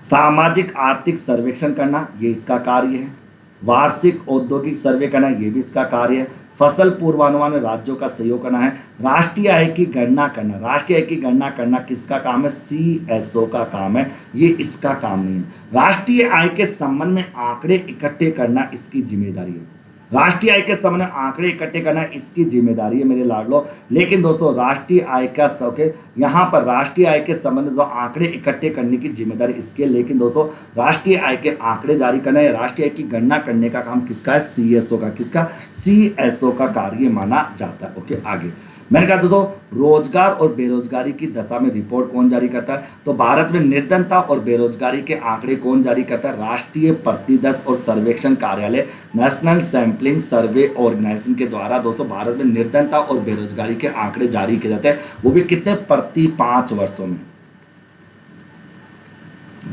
सामाजिक आर्थिक सर्वेक्षण करना, ये इसका कार्य है। वार्षिक औद्योगिक सर्वे करना, ये भी इसका कार्य है। फसल पूर्वानुमान में राज्यों का सहयोग करना है। राष्ट्रीय आय की गणना करना, राष्ट्रीय आय की गणना करना किसका काम है? सीएसओ का काम है, ये इसका काम नहीं है। राष्ट्रीय आय के संबंध में आंकड़े इकट्ठे करना इसकी जिम्मेदारी है। राष्ट्रीय आय के संबंध में आंकड़े इकट्ठे करना इसकी जिम्मेदारी है मेरे लाडलो। लेकिन दोस्तों राष्ट्रीय आय का ओके, यहाँ पर राष्ट्रीय आय के संबंध में जो आंकड़े इकट्ठे करने की जिम्मेदारी इसके, लेकिन दोस्तों राष्ट्रीय आय के आंकड़े जारी करना या राष्ट्रीय आय की गणना करने का काम किसका है? सीएसओ का। किसका? सीएसओ का कार्य माना जाता है। ओके, आगे मैंने कहा दोस्तों रोजगार और बेरोजगारी की दशा में रिपोर्ट कौन जारी करता है? तो भारत में निर्धनता और बेरोजगारी के आंकड़े कौन जारी करता है? राष्ट्रीय प्रतिदश और सर्वेक्षण कार्यालय, नेशनल सैंपलिंग सर्वे ऑर्गेनाइजेशन के द्वारा दोस्तों भारत में निर्धनता और बेरोजगारी के आंकड़े जारी किए जाते हैं। वो भी कितने? प्रति 5 वर्षों में।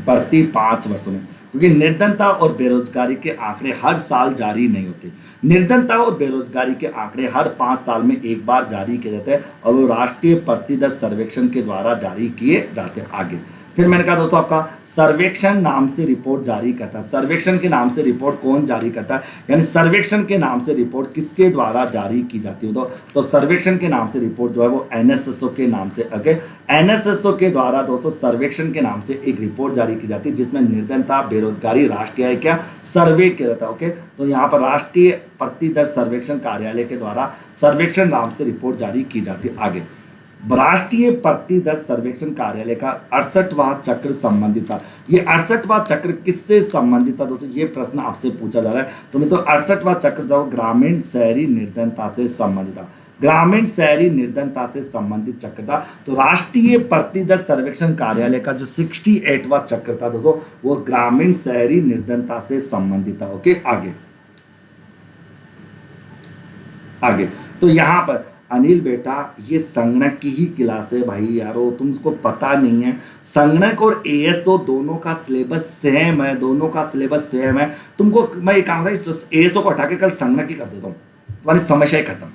प्रति 5 वर्षों में, क्योंकि निर्धनता और बेरोजगारी के आंकड़े हर साल जारी नहीं होते। निर्धनता और बेरोजगारी के आंकड़े हर 5 साल में एक बार जारी किए जाते हैं और वो राष्ट्रीय प्रतिदश सर्वेक्षण के द्वारा जारी किए जाते हैं। आगे फिर मैंने कहा दोस्तों आपका सर्वेक्षण नाम से रिपोर्ट जारी करता है। सर्वेक्षण के नाम से रिपोर्ट कौन जारी करता है? यानी सर्वेक्षण के नाम से रिपोर्ट किसके द्वारा जारी की जाती है? तो सर्वेक्षण के नाम से रिपोर्ट जो है वो एनएसएसओ के नाम से, ओके, एनएसएसओ के द्वारा दोस्तों सर्वेक्षण के नाम से एक रिपोर्ट जारी की जाती है जिसमें निर्धनता, बेरोजगारी, राष्ट्रीय आय क्या सर्वे किया जाता है। ओके, तो यहाँ पर राष्ट्रीय प्रतिदश सर्वेक्षण कार्यालय के द्वारा सर्वेक्षण नाम से रिपोर्ट जारी की जाती है। आगे राष्ट्रीय प्रतिदश सर्वेक्षण कार्यालय का 68वां चक्र संबंधित था। ये 68वां चक्र किससे संबंधित था दोस्तों? ये प्रश्न आपसे पूछा जा रहा है। तो मित्रों 68वां चक्र जो ग्रामीण शहरी निर्धनता से संबंधित था। ग्रामीण शहरी निर्धनता से संबंधित चक्र था। तो राष्ट्रीय प्रतिदश सर्वेक्षण कार्यालय का जो 68वां चक्र था दोस्तों वो ग्रामीण शहरी निर्धनता से संबंधित था। ओके, आगे तो यहां पर अनिल बेटा ये संगणक की ही क्लास है भाई यारो, तुमको पता नहीं है संगणक और एएसओ दोनों का सिलेबस सेम है, दोनों का सिलेबस सेम है। तुमको मैं ये काम एएसओ को हटा के कल संगणक ही कर देता हूँ, तुम्हारी समस्या ही खत्म।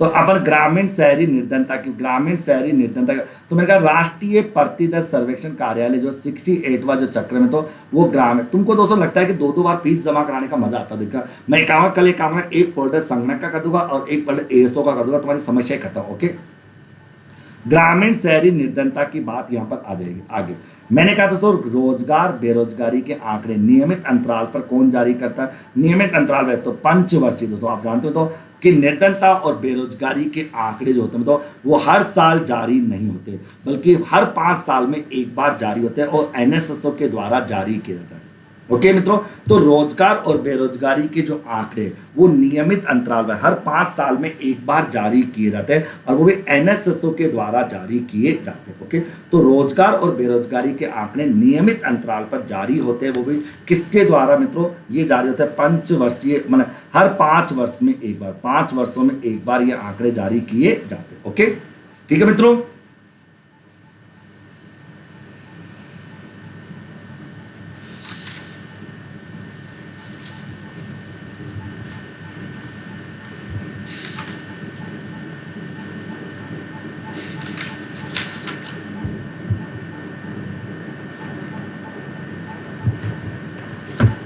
तो अपन ग्रामीण शहरी निर्धनता की, ग्रामीण शहरी निर्धनता तो मैंने कहा राष्ट्रीय प्रतिदश सर्वेक्षण कार्यालय जो 68वां जो चक्र में तो वो ग्रामीण। तुमको दोस्तों लगता है कि 2-2 बार फीस जमा कराने का मजा आता देखा, मैं कहूँगा कल एक काम एक फोल्डर संगणक का कर दूंगा और एक फोल्डर एएसओ का कर दूंगा, तुम्हारी समस्या खत्म। ओके, ग्रामीण शहरी निर्धनता की बात यहाँ पर आ जाएगी। आगे मैंने कहा दोस्तों रोजगार बेरोजगारी के आंकड़े नियमित अंतराल पर कौन जारी करता है? नियमित अंतराल है तो पंचवर्षीय। दोस्तों आप जानते हो तो कि निर्धनता और बेरोजगारी के आंकड़े जो होते हैं तो वो हर साल जारी नहीं होते बल्कि हर 5 साल में एक बार जारी होते हैं और एनएसएसओ के द्वारा जारी किया जाता है। ओके मित्रों, तो रोजगार और बेरोजगारी के जो आंकड़े वो नियमित अंतराल में हर 5 साल में एक बार जारी किए जाते हैं और वो भी एनएसएसओ के द्वारा जारी किए जाते हैं। ओके, तो रोजगार और बेरोजगारी के आंकड़े नियमित अंतराल पर जारी होते हैं, वो भी किसके द्वारा मित्रों? ये जारी होता है पंचवर्षीय, मतलब हर 5 वर्ष में एक बार, 5 वर्षों में एक बार ये आंकड़े जारी किए जाते हैं। ओके, ठीक है मित्रों।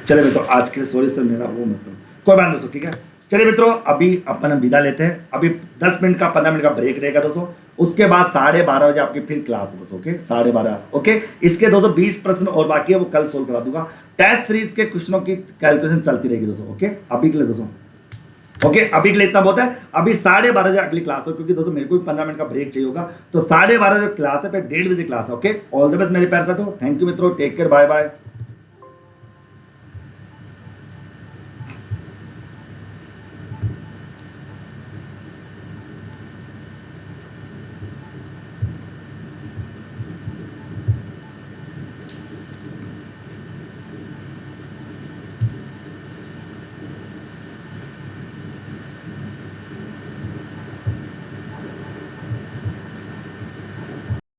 चलिए मित्रों आज के लिए सॉरी सर मेरा वो मतलब कोई बात नहीं दोस्तों, ठीक है। चलिए मित्रों अभी अपन हम विदा लेते हैं। अभी 10 मिनट का 15 मिनट का ब्रेक रहेगा दोस्तों, उसके बाद 12:30 बजे आपकी फिर क्लास है दोस्तों। ओके 12:30। ओके, इसके दोस्तों 20 प्रश्न और बाकी है वो कल सोल्व करा दूंगा। टेस्ट सीरीज के क्वेश्चनों की कैलकुलेशन चलती रहेगी दोस्तों। ओके अभी के लिए दोस्तों, ओके अभी के लिए इतना बहुत है। अभी 12:30 बजे अगली क्लास हो, क्योंकि दोस्तों मेरे को भी 15 मिनट का ब्रेक चाहिए होगा। तो 12:30 जो क्लास है फिर 1:30 बजे क्लास है। ओके, ऑल द बेस्ट मेरे प्यारे साथियों, थैंक यू मित्रों, टेक केयर, बाय बाय।